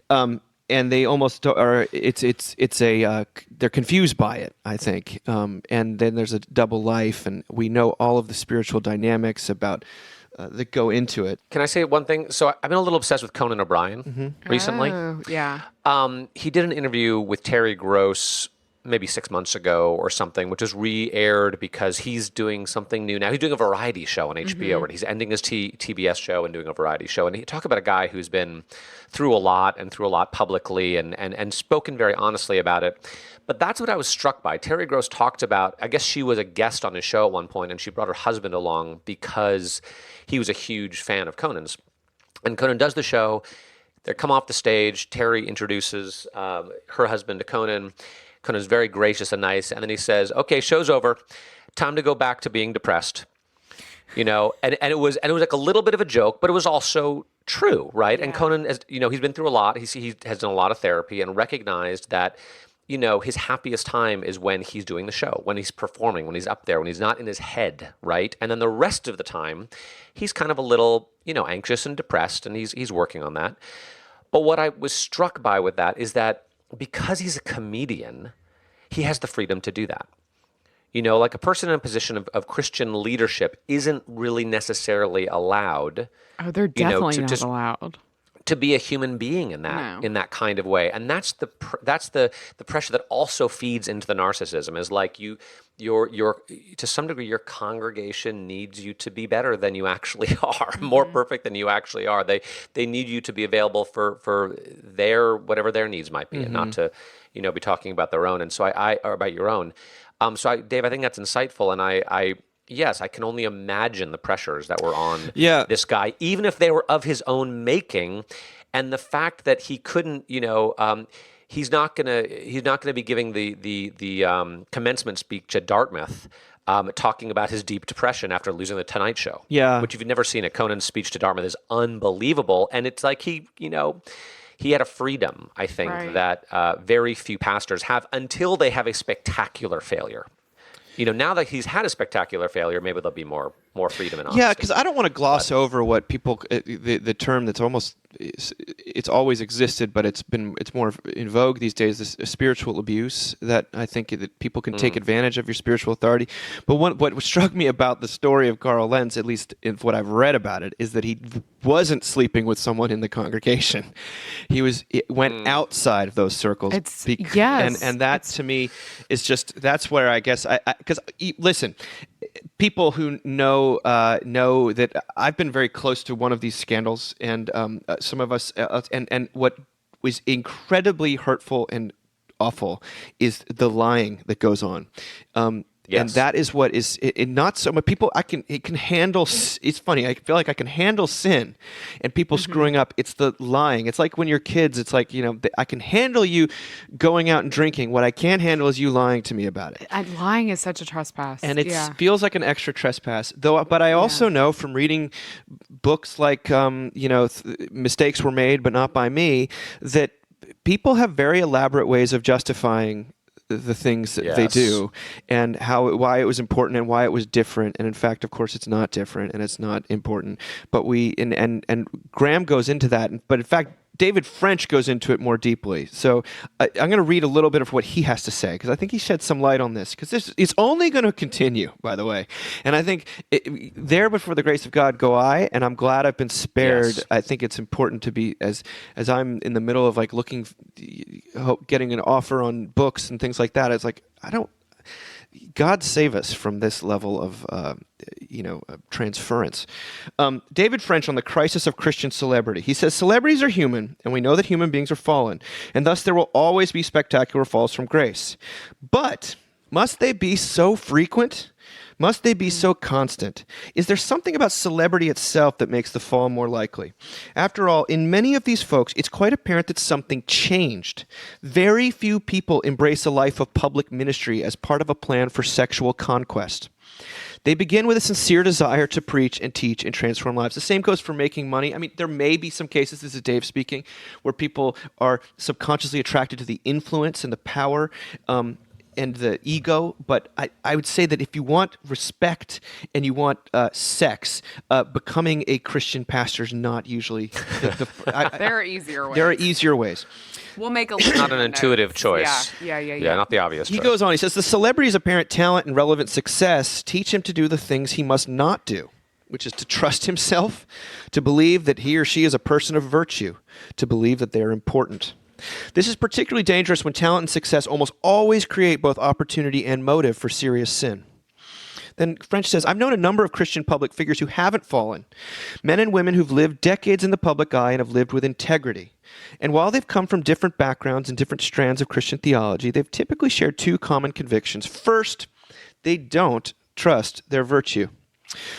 S2: and they almost are. They're confused by it, I think, and then there's a double life, and we know all of the spiritual dynamics about. That go into it.
S1: Can I say one thing? So I've been a little obsessed with Conan O'Brien recently.
S4: Oh, yeah.
S1: He did an interview with Terry Gross maybe 6 months ago or something, which was re-aired because he's doing something new now. He's doing a variety show on HBO, where he's ending his TBS show and doing a variety show. And he talked about a guy who's been through a lot publicly and spoken very honestly about it. But that's what I was struck by. Terry Gross talked about, I guess she was a guest on his show at one point, and she brought her husband along because he was a huge fan of Conan's. And Conan does the show. They come off the stage. Terry introduces her husband to Conan. Conan's very gracious and nice. And then he says, okay, show's over. Time to go back to being depressed. And it was like a little bit of a joke, but it was also true, right? Yeah. And Conan, he's been through a lot. He has done a lot of therapy and recognized that his happiest time is when he's doing the show, when he's performing, when he's up there, when he's not in his head, right? And then the rest of the time, he's kind of a little, anxious and depressed, and he's working on that. But what I was struck by with that is that because he's a comedian, he has the freedom to do that. Like a person in a position of Christian leadership isn't really necessarily allowed.
S4: Oh, they're definitely not allowed.
S1: To be a human being in that kind of way, and that's the pressure that also feeds into the narcissism. Is like your to some degree your congregation needs you to be better than you actually are, more perfect than you actually are. They need you to be available for their whatever their needs might be, and not to be talking about their own. And so or about your own. Dave, I think that's insightful, and Yes, I can only imagine the pressures that were on this guy, even if they were of his own making, and the fact that he couldn't, he's not gonna be giving the commencement speech at Dartmouth, talking about his deep depression after losing the Tonight Show. Yeah, which if you've never seen it, Conan's speech to Dartmouth is unbelievable, and it's like he had a freedom, I think, that very few pastors have until they have a spectacular failure. Now that he's had a spectacular failure, maybe there'll be more freedom and honesty.
S2: Yeah, because I don't want to gloss over what people the term that's almost it's always existed, but it's more in vogue these days. This spiritual abuse that I think that people can take advantage of your spiritual authority. But what struck me about the story of Carl Lentz, at least in what I've read about it, is that he wasn't sleeping with someone in the congregation. He went outside of those circles. And that to me is that's where I guess because listen. People who know that I've been very close to one of these scandals, and some of us, and what was incredibly hurtful and awful is the lying that goes on. Yes. And that is what is not so much people. It can handle. It's funny. I feel like I can handle sin, and people screwing up. It's the lying. It's like when you're kids. It's like I can handle you going out and drinking. What I can't handle is you lying to me about it.
S4: Lying is such a trespass,
S2: and it feels like an extra trespass. But I also know from reading books like Mistakes Were Made, but Not by Me, that people have very elaborate ways of justifying the things that they do, and why it was important and why it was different. And in fact, of course, it's not different and it's not important. But and Graham goes into that. But in fact, David French goes into it more deeply. So I'm going to read a little bit of what he has to say, because I think he sheds some light on this, because it's only going to continue, by the way. And I think there before the grace of God go I, and I'm glad I've been spared. Yes. I think it's important to be, as I'm in the middle of getting an offer on books and things like that, it's like, God save us from this level of, transference. David French on the crisis of Christian celebrity. He says, celebrities are human, and we know that human beings are fallen, and thus there will always be spectacular falls from grace. But must they be so frequent? Must they be so constant? Is there something about celebrity itself that makes the fall more likely? After all, in many of these folks, it's quite apparent that something changed. Very few people embrace a life of public ministry as part of a plan for sexual conquest. They begin with a sincere desire to preach and teach and transform lives. The same goes for making money. I mean, there may be some cases, this is Dave speaking, where people are subconsciously attracted to the influence and the power and the ego. But I would say that if you want respect and you want sex, becoming a Christian pastor is not usually
S4: There are easier ways.
S2: There are easier ways.
S4: We'll make a list.
S1: Not an intuitive choice.
S4: Yeah.
S1: Not the obvious
S2: He
S1: choice.
S2: goes on, he says, the celebrity's apparent talent and relevant success teach him to do the things he must not do, which is to trust himself, to believe that he or she is a person of virtue, to believe that they are important. This is particularly dangerous when talent and success almost always create both opportunity and motive for serious sin. Then French says, I've known a number of Christian public figures who haven't fallen, men and women who've lived decades in the public eye and have lived with integrity. And while they've come from different backgrounds and different strands of Christian theology, they've typically shared two common convictions. First, they don't trust their virtue.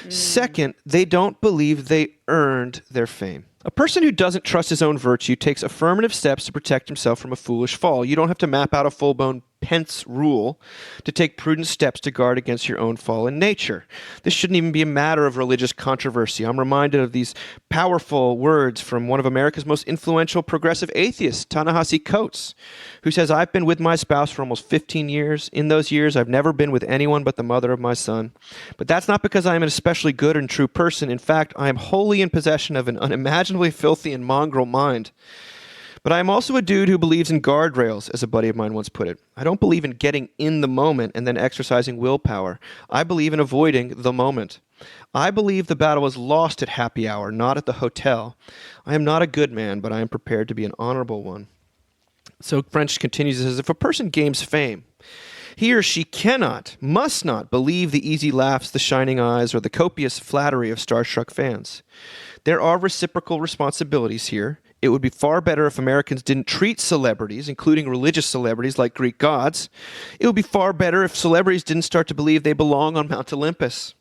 S2: Second, they don't believe they earned their fame. A person who doesn't trust his own virtue takes affirmative steps to protect himself from a foolish fall. You don't have to map out a full-blown Pence rule to take prudent steps to guard against your own fallen nature. This shouldn't even be a matter of religious controversy. I'm reminded of these powerful words from one of America's most influential progressive atheists, Ta-Nehisi Coates, who says, I've been with my spouse for almost 15 years. In those years, I've never been with anyone but the mother of my son. But that's not because I am an especially good and true person. In fact, I am wholly in possession of an unimaginably filthy and mongrel mind. But I am also a dude who believes in guardrails, as a buddy of mine once put it. I don't believe in getting in the moment and then exercising willpower. I believe in avoiding the moment. I believe the battle is lost at happy hour, not at the hotel. I am not a good man, but I am prepared to be an honorable one. So French continues and says, if a person gains fame, he or she cannot, must not believe the easy laughs, the shining eyes, or the copious flattery of starstruck fans. There are reciprocal responsibilities here. It would be far better if Americans didn't treat celebrities, including religious celebrities, like Greek gods. It would be far better if celebrities didn't start to believe they belong on Mount Olympus.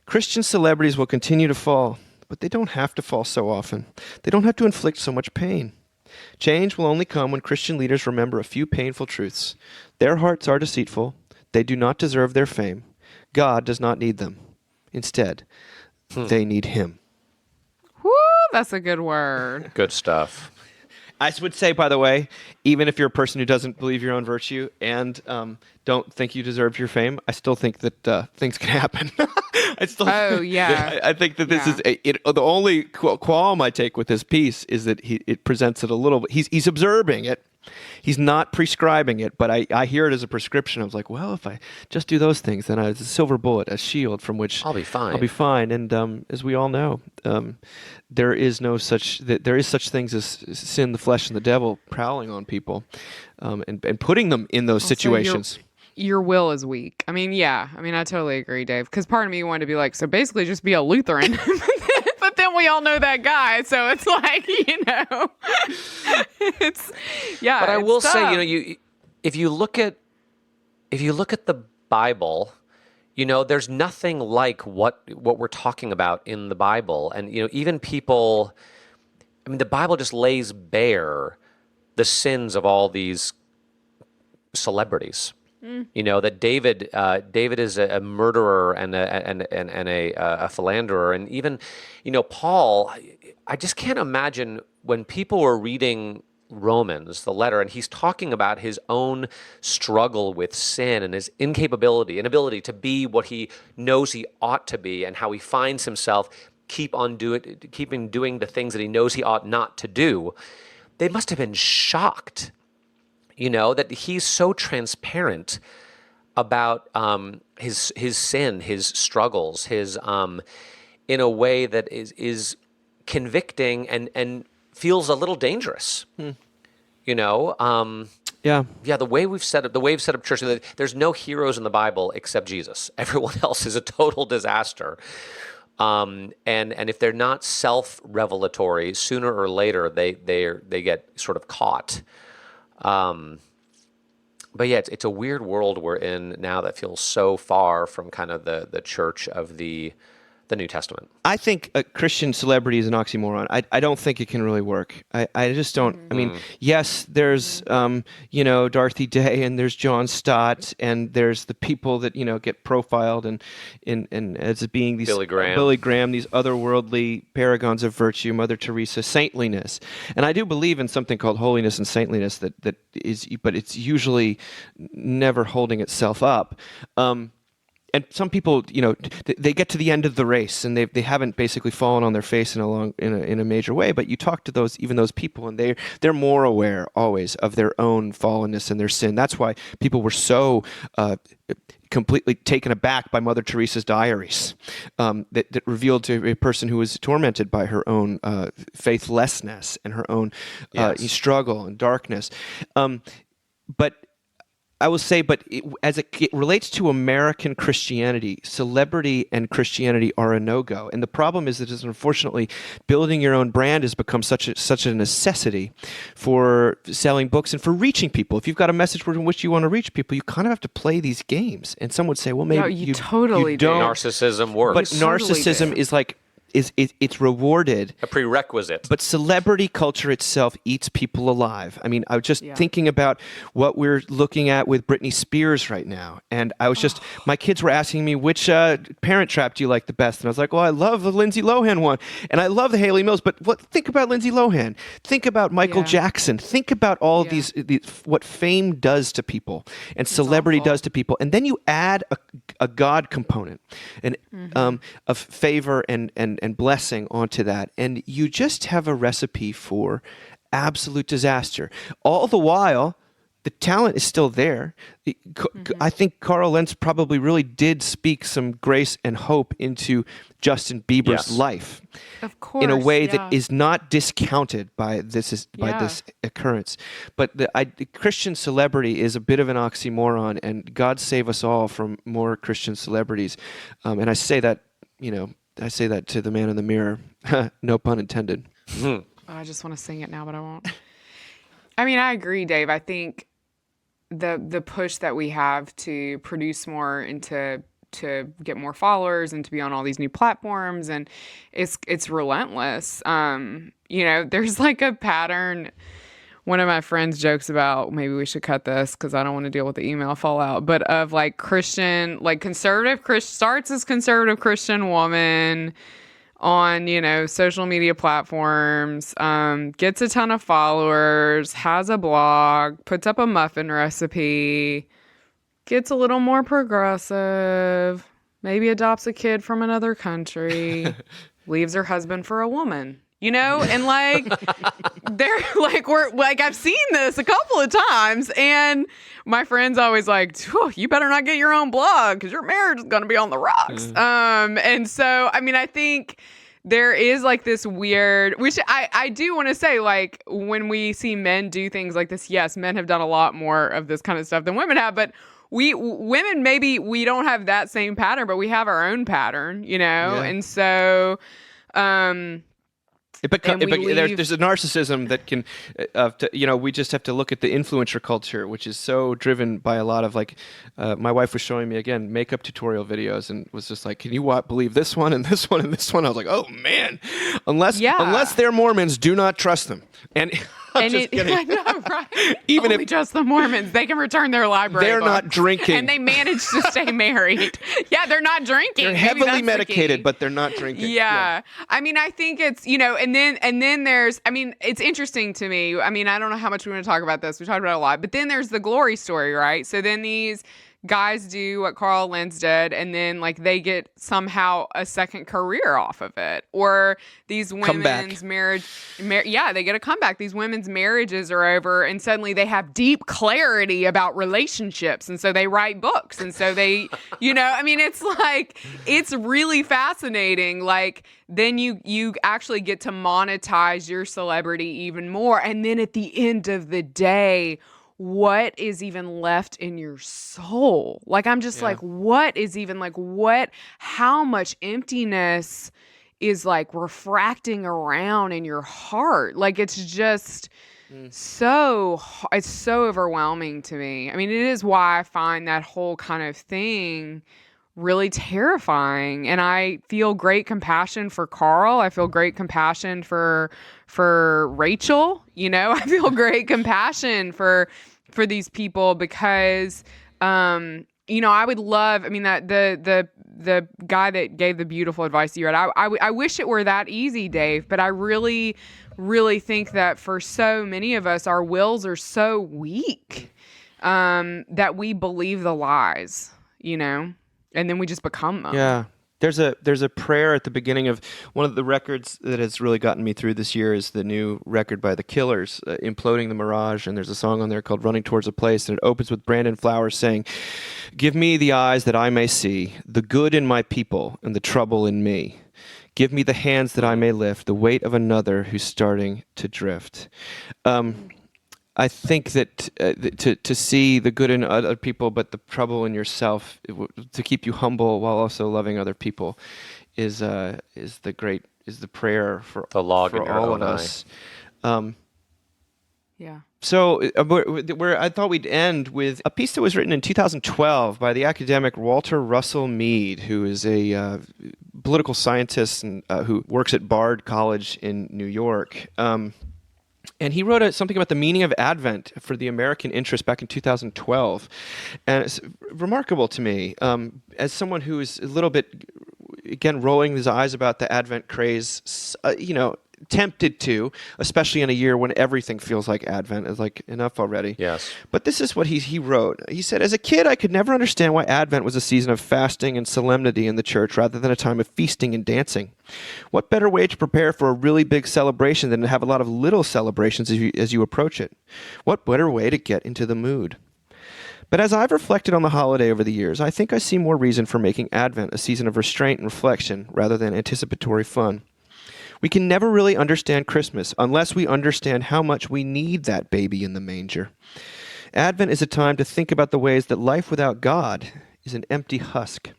S2: Christian celebrities will continue to fall, but they don't have to fall so often. They don't have to inflict so much pain. Change will only come when Christian leaders remember a few painful truths. Their hearts are deceitful. They do not deserve their fame. God does not need them. Instead, they need him.
S4: Woo, that's a good word.
S1: Good stuff.
S2: I would say, by the way, even if you're a person who doesn't believe your own virtue and don't think you deserve your fame, I still think that things can happen. I think that this is the only qualm I take with this piece is that it presents it a little bit. He's observing it. He's not prescribing it, but I hear it as a prescription. I was like, well, if I just do those things, then it's a silver bullet, a shield from which
S1: I'll be fine.
S2: I'll be fine. And as we all know, there is such things as sin, the flesh, and the devil prowling on people, and putting them in those situations.
S4: Your will is weak. I mean, I totally agree, Dave. Because part of me wanted to be like, so basically just be a Lutheran. But then we all know that guy, so it's like, it's
S1: But I will
S4: tough.
S1: say, if you look at the Bible, there's nothing like what we're talking about in the Bible, and even people. I mean, the Bible just lays bare the sins of all these celebrities. That David is a murderer and a philanderer, and even Paul. I just can't imagine when people were reading Romans, the letter, and he's talking about his own struggle with sin and his inability to be what he knows he ought to be, and how he finds himself keeping doing the things that he knows he ought not to do. They must have been shocked. That he's so transparent about his sin, his struggles, his in a way that is convicting and feels a little dangerous. The way we've set up church, there's no heroes in the Bible except Jesus. Everyone else is a total disaster. And if they're not self-revelatory, sooner or later they get sort of caught. But yeah, it's a weird world we're in now that feels so far from kind of the church of the New Testament.
S2: I think a Christian celebrity is an oxymoron. I don't think it can really work. I just don't. I mean, yes, there's Dorothy Day, and there's John Stott, and there's the people that get profiled and as being these
S1: Billy Graham,
S2: these otherworldly paragons of virtue, Mother Teresa, saintliness. And I do believe in something called holiness and saintliness that is, but it's usually never holding itself up. And some people, they get to the end of the race and they haven't basically fallen on their face in a major way. But you talk to those people, and they're more aware always of their own fallenness and their sin. That's why people were so completely taken aback by Mother Teresa's diaries that revealed to a person who was tormented by her own faithlessness and her own struggle and darkness. But I will say, as it relates to American Christianity, celebrity and Christianity are a no-go. And the problem is that, unfortunately, building your own brand has become such a necessity for selling books and for reaching people. If you've got a message in which you want to reach people, you kind of have to play these games. And some would say, well, maybe you
S4: totally
S2: don't.
S1: Narcissism works.
S2: But narcissism is like... It's rewarded.
S1: A prerequisite.
S2: But celebrity culture itself eats people alive. I mean, I was just thinking about what we're looking at with Britney Spears right now. And I was just, my kids were asking me, which Parent Trap do you like the best? And I was like, well, I love the Lindsay Lohan one. And I love the Haley Mills. But think about Lindsay Lohan. Think about Michael Jackson. Think about all of these, what fame does to people and celebrity does to people. And then you add a God component of favor and blessing onto that, and you just have a recipe for absolute disaster. All the while, the talent is still there. I think Carl Lentz probably really did speak some grace and hope into Justin Bieber's life,
S4: of course,
S2: in a way that is not discounted by this occurrence. But the Christian celebrity is a bit of an oxymoron, and God save us all from more Christian celebrities. And I say that, I say that to the man in the mirror. No pun intended.
S4: I just want to sing it now, but I won't. I mean, I agree, Dave. I think the push that we have to produce more and to get more followers and to be on all these new platforms, and it's relentless. There's like a pattern. One of my friends jokes about, maybe we should cut this because I don't want to deal with the email fallout, but of like Christian, like starts as conservative Christian woman on, social media platforms, gets a ton of followers, has a blog, puts up a muffin recipe, gets a little more progressive, maybe adopts a kid from another country, leaves her husband for a woman. And like, they're like, I've seen this a couple of times, and my friend's always like, you better not get your own blog because your marriage is going to be on the rocks. And so, I mean, I think there is like this weird, which I do want to say, like, when we see men do things like this, yes, men have done a lot more of this kind of stuff than women have, but women, maybe we don't have that same pattern, but we have our own pattern, and so,
S2: there's a narcissism that can, we just have to look at the influencer culture, which is so driven by a lot of my wife was showing me again makeup tutorial videos and was just like, can you believe this one and this one and this one? I was like, oh man, unless they're Mormons, do not trust them. And I'm just kidding.
S4: I know, right?
S2: Even
S4: Only just the Mormons, they can return their library.
S2: They're
S4: books,
S2: not drinking,
S4: and they manage to stay married. Yeah, they're not drinking.
S2: They're heavily medicated, but they're not drinking.
S4: Yeah. I mean, I think it's and then there's. I mean, it's interesting to me. I mean, I don't know how much we want to talk about this. We talked about it a lot, but then there's the glory story, right? So then these guys do what Carl Lentz did, and then they get somehow a second career off of it, or these women's marriage, they get a comeback. These women's marriages are over, and suddenly they have deep clarity about relationships, and so they write books, and so they, I mean, it's it's really fascinating. Then you actually get to monetize your celebrity even more, and then at the end of the day, what is even left in your soul? I'm just what is even how much emptiness is refracting around in your heart? It's just, it's so overwhelming to me. I mean, it is why I find that whole kind of thing really terrifying. And I feel great compassion for Carl. I feel great compassion for Rachel. You know, I feel great compassion for these people because you know, I would love, I mean, that the guy that gave the beautiful advice you read, I wish it were that easy, Dave, but I really, really think that for so many of us, our wills are so weak that we believe the lies, you know, and then we just become them.
S2: Yeah. There's a prayer at the beginning of one of the records that has really gotten me through this year is the new record by The Killers, Imploding the Mirage, and there's a song on there called Running Towards a Place, and it opens with Brandon Flowers saying, "Give me the eyes that I may see, the good in my people and the trouble in me. Give me the hands that I may lift, the weight of another who's starting to drift." I think that to see the good in other people, but the trouble in yourself, to keep you humble while also loving other people, is the prayer for
S1: The log
S2: for
S1: in your
S2: all
S1: own
S2: of us.
S4: Yeah.
S2: So I thought we'd end with a piece that was written in 2012 by the academic Walter Russell Mead, who is a political scientist and who works at Bard College in New York. And he wrote something about the meaning of Advent for the American interest back in 2012. And it's remarkable to me, as someone who is a little bit, again, rolling his eyes about the Advent craze, you know, tempted to, especially in a year when everything feels like Advent is like enough already.
S1: Yes.
S2: But this is what he wrote. He said, "As a kid, I could never understand why Advent was a season of fasting and solemnity in the church rather than a time of feasting and dancing. What better way to prepare for a really big celebration than to have a lot of little celebrations as you approach it? What better way to get into the mood? But as I've reflected on the holiday over the years, I think I see more reason for making Advent a season of restraint and reflection rather than anticipatory fun. We can never really understand Christmas unless we understand how much we need that baby in the manger. Advent is a time to think about the ways that life without God is an empty husk.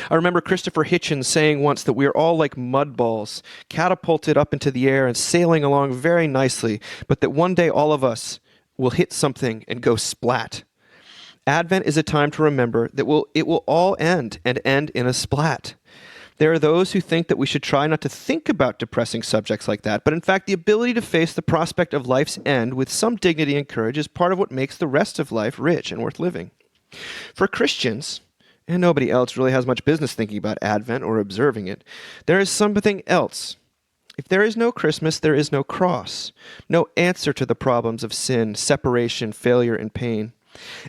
S2: I remember Christopher Hitchens saying once that we are all like mud balls, catapulted up into the air and sailing along very nicely, but that one day all of us will hit something and go splat. Advent is a time to remember that it will all end and end in a splat. There are those who think that we should try not to think about depressing subjects like that, but in fact, the ability to face the prospect of life's end with some dignity and courage is part of what makes the rest of life rich and worth living. For Christians, and nobody else really has much business thinking about Advent or observing it, there is something else. If there is no Christmas, there is no cross, no answer to the problems of sin, separation, failure, and pain.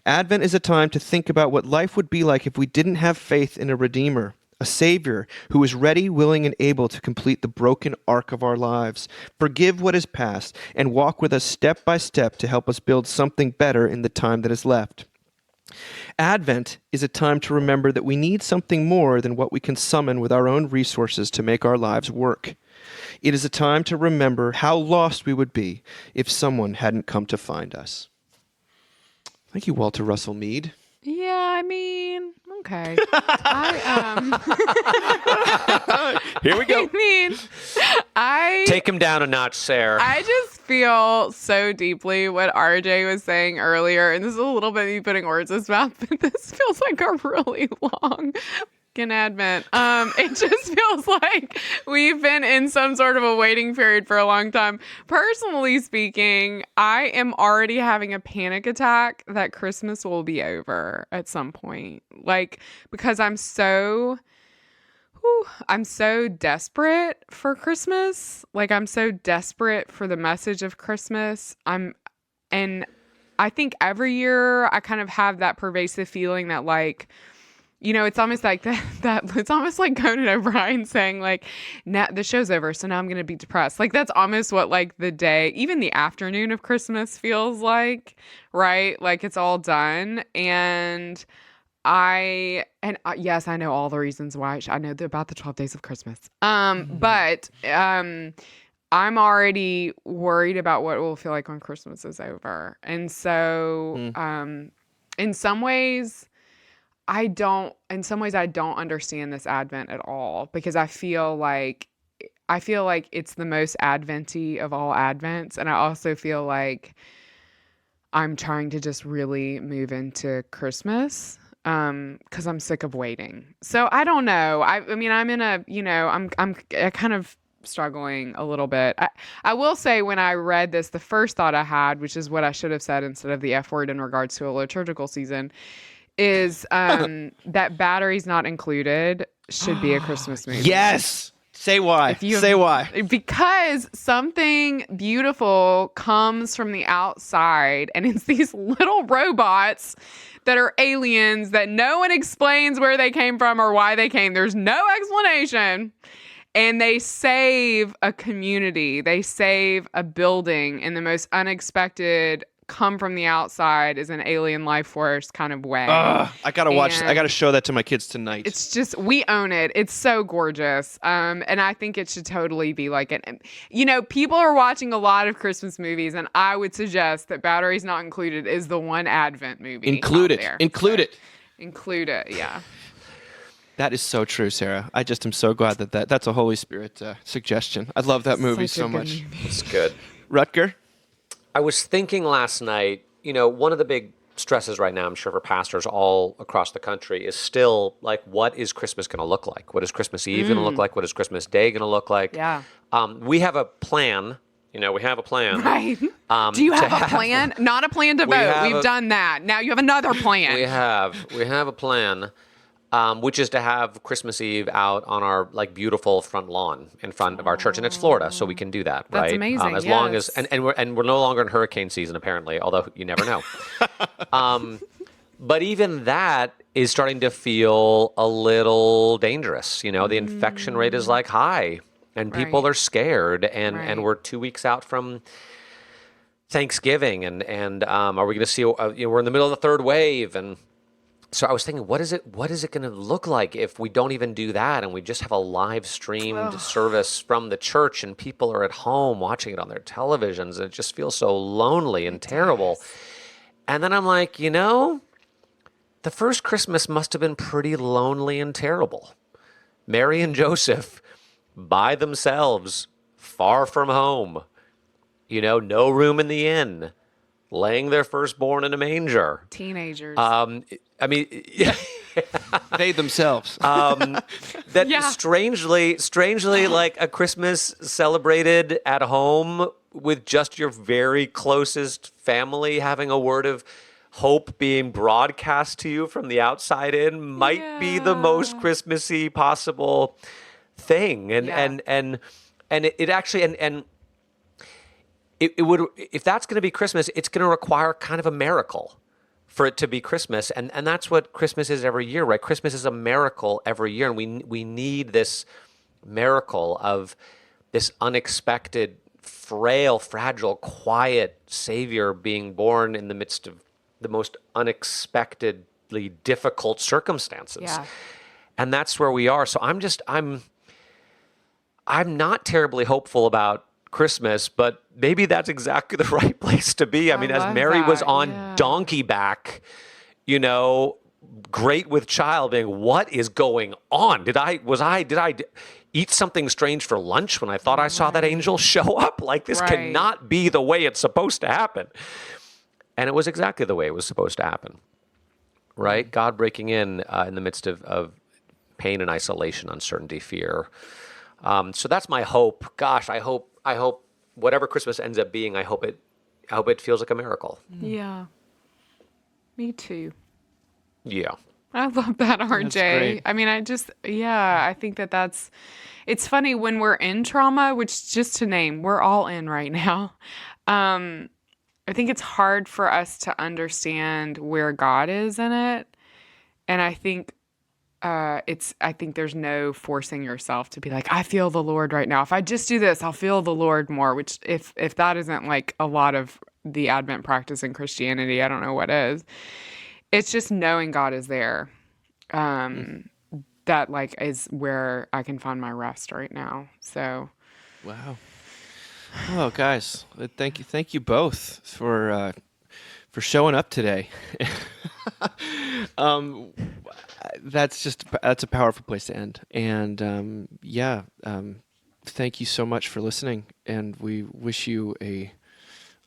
S2: Advent is a time to think about what life would be like if we didn't have faith in a Redeemer, a Savior who is ready, willing, and able to complete the broken arc of our lives, forgive what is past, and walk with us step by step to help us build something better in the time that is left. Advent is a time to remember that we need something more than what we can summon with our own resources to make our lives work. It is a time to remember how lost we would be if someone hadn't come to find us. Thank you, Walter Russell Mead.
S4: Yeah, I mean, okay.
S2: Here we go.
S1: Take him down a notch, Sarah.
S4: I just feel so deeply what RJ was saying earlier, and this is a little bit me putting words in his mouth, but this feels like a really long Advent. It just feels like we've been in some sort of a waiting period for a long time. Personally speaking, I am already having a panic attack that Christmas will be over at some point. Like, because I'm so desperate for Christmas. Like, I'm so desperate for the message of Christmas. And I think every year I kind of have that pervasive feeling that, like, you know, it's almost like that it's almost like Conan O'Brien saying, like, now the show's over, so now I'm going to be depressed. Like, that's almost what, like, the day, even the afternoon of Christmas feels like, right? Like, it's all done. And yes, I know all the reasons why. I know about the 12 days of Christmas. But I'm already worried about what it will feel like when Christmas is over. And so, in some ways, I don't understand this Advent at all, because I feel like I feel like it's the most Adventy of all Advents. And I also feel like I'm trying to just really move into Christmas because I'm sick of waiting. So I don't know. I mean, I'm in a, I'm kind of struggling a little bit. I will say when I read this, the first thought I had, which is what I should have said instead of the F word in regards to a liturgical season, is that Batteries Not Included should be a Christmas movie.
S2: Yes. Say why. Say why.
S4: Because something beautiful comes from the outside, and it's these little robots that are aliens that no one explains where they came from or why they came. There's no explanation. And they save a community. They save a building in the most unexpected, come from the outside as an alien life force kind of way.
S2: I gotta watch. I gotta show that to my kids tonight.
S4: It's just, we own it. It's so gorgeous. And I think it should totally be like it. People are watching a lot of Christmas movies, and I would suggest that Batteries Not Included is the one Advent movie.
S2: Include it. Include it.
S4: Yeah.
S2: That is so true, Sarah. I just am so glad that's a Holy Spirit suggestion. I love that movie so much.
S1: It's good.
S2: Rutger?
S1: I was thinking last night, one of the big stresses right now, I'm sure for pastors all across the country, is still like, what is Christmas going to look like? What is Christmas Eve going to look like? What is Christmas Day going to look like?
S4: Yeah.
S1: We have a plan. We have a plan.
S4: Right. Do you have a plan? Not a plan to vote. We've done that. Now you have another plan.
S1: We have a plan. Which is to have Christmas Eve out on our beautiful front lawn in front of our church, and it's Florida, so we can do that, right?
S4: That's amazing.
S1: As long as and we're no longer in hurricane season apparently, although you never know. But even that is starting to feel a little dangerous. The infection rate is high, and people are scared, and we're 2 weeks out from Thanksgiving, and are we going to see? We're in the middle of the third wave, and so I was thinking, what is it going to look like if we don't even do that and we just have a live streamed service from the church and people are at home watching it on their televisions, and it just feels so lonely and terrible. And then I'm like, the first Christmas must have been pretty lonely and terrible. Mary and Joseph by themselves, far from home, no room in the inn, laying their firstborn in a manger.
S4: Teenagers.
S2: They themselves.
S1: Strangely, like a Christmas celebrated at home with just your very closest family, having a word of hope being broadcast to you from the outside in might be the most Christmassy possible thing. It would, if that's going to be Christmas, it's going to require kind of a miracle for it to be Christmas. And that's what Christmas is every year, right? Christmas is a miracle every year. And we need this miracle of this unexpected, frail, fragile, quiet Savior being born in the midst of the most unexpectedly difficult circumstances.
S4: Yeah.
S1: And that's where we are. So I'm not terribly hopeful about Christmas, but maybe that's exactly the right place to be. I mean, as Mary was on donkey back, great with child, being, what is going on? Did I eat something strange for lunch when I thought I saw that angel show up? Like, this cannot be the way it's supposed to happen. And it was exactly the way it was supposed to happen, right? God breaking in the midst of pain and isolation, uncertainty, fear. So that's my hope. Gosh, I hope whatever Christmas ends up being, I hope it feels like a miracle.
S4: Yeah. Me too.
S1: Yeah.
S4: I love that, RJ. I mean, I think it's funny when we're in trauma, which, just to name, we're all in right now. I think it's hard for us to understand where God is in it. And I think I think there's no forcing yourself to be like, I feel the Lord right now. If I just do this, I'll feel the Lord more, which if that isn't like a lot of the Advent practice in Christianity, I don't know what is. It's just knowing God is there. That is where I can find my rest right now. So.
S2: Wow. Oh, guys, thank you both for showing up today. That's a powerful place to end. And thank you so much for listening, and we wish you a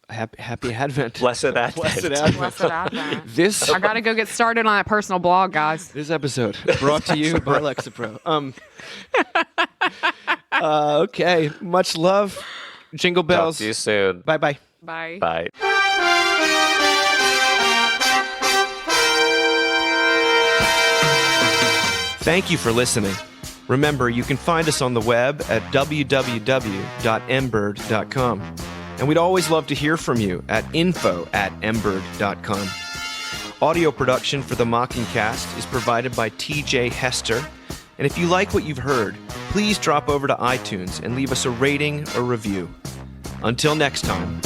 S2: happy Advent.
S1: Blessed Advent.
S4: Blessed Advent.
S2: This
S4: I got to go get started on that personal blog, guys.
S2: This episode brought to you by Lexapro. Okay, much love. Jingle bells.
S1: Talk to you soon.
S2: Bye-bye.
S4: Bye.
S1: Bye.
S2: Thank you for listening. Remember, you can find us on the web at www.mbird.com. And we'd always love to hear from you at info@mbird.com. Audio production for the Mockingcast is provided by TJ Hester. And if you like what you've heard, please drop over to iTunes and leave us a rating or review. Until next time.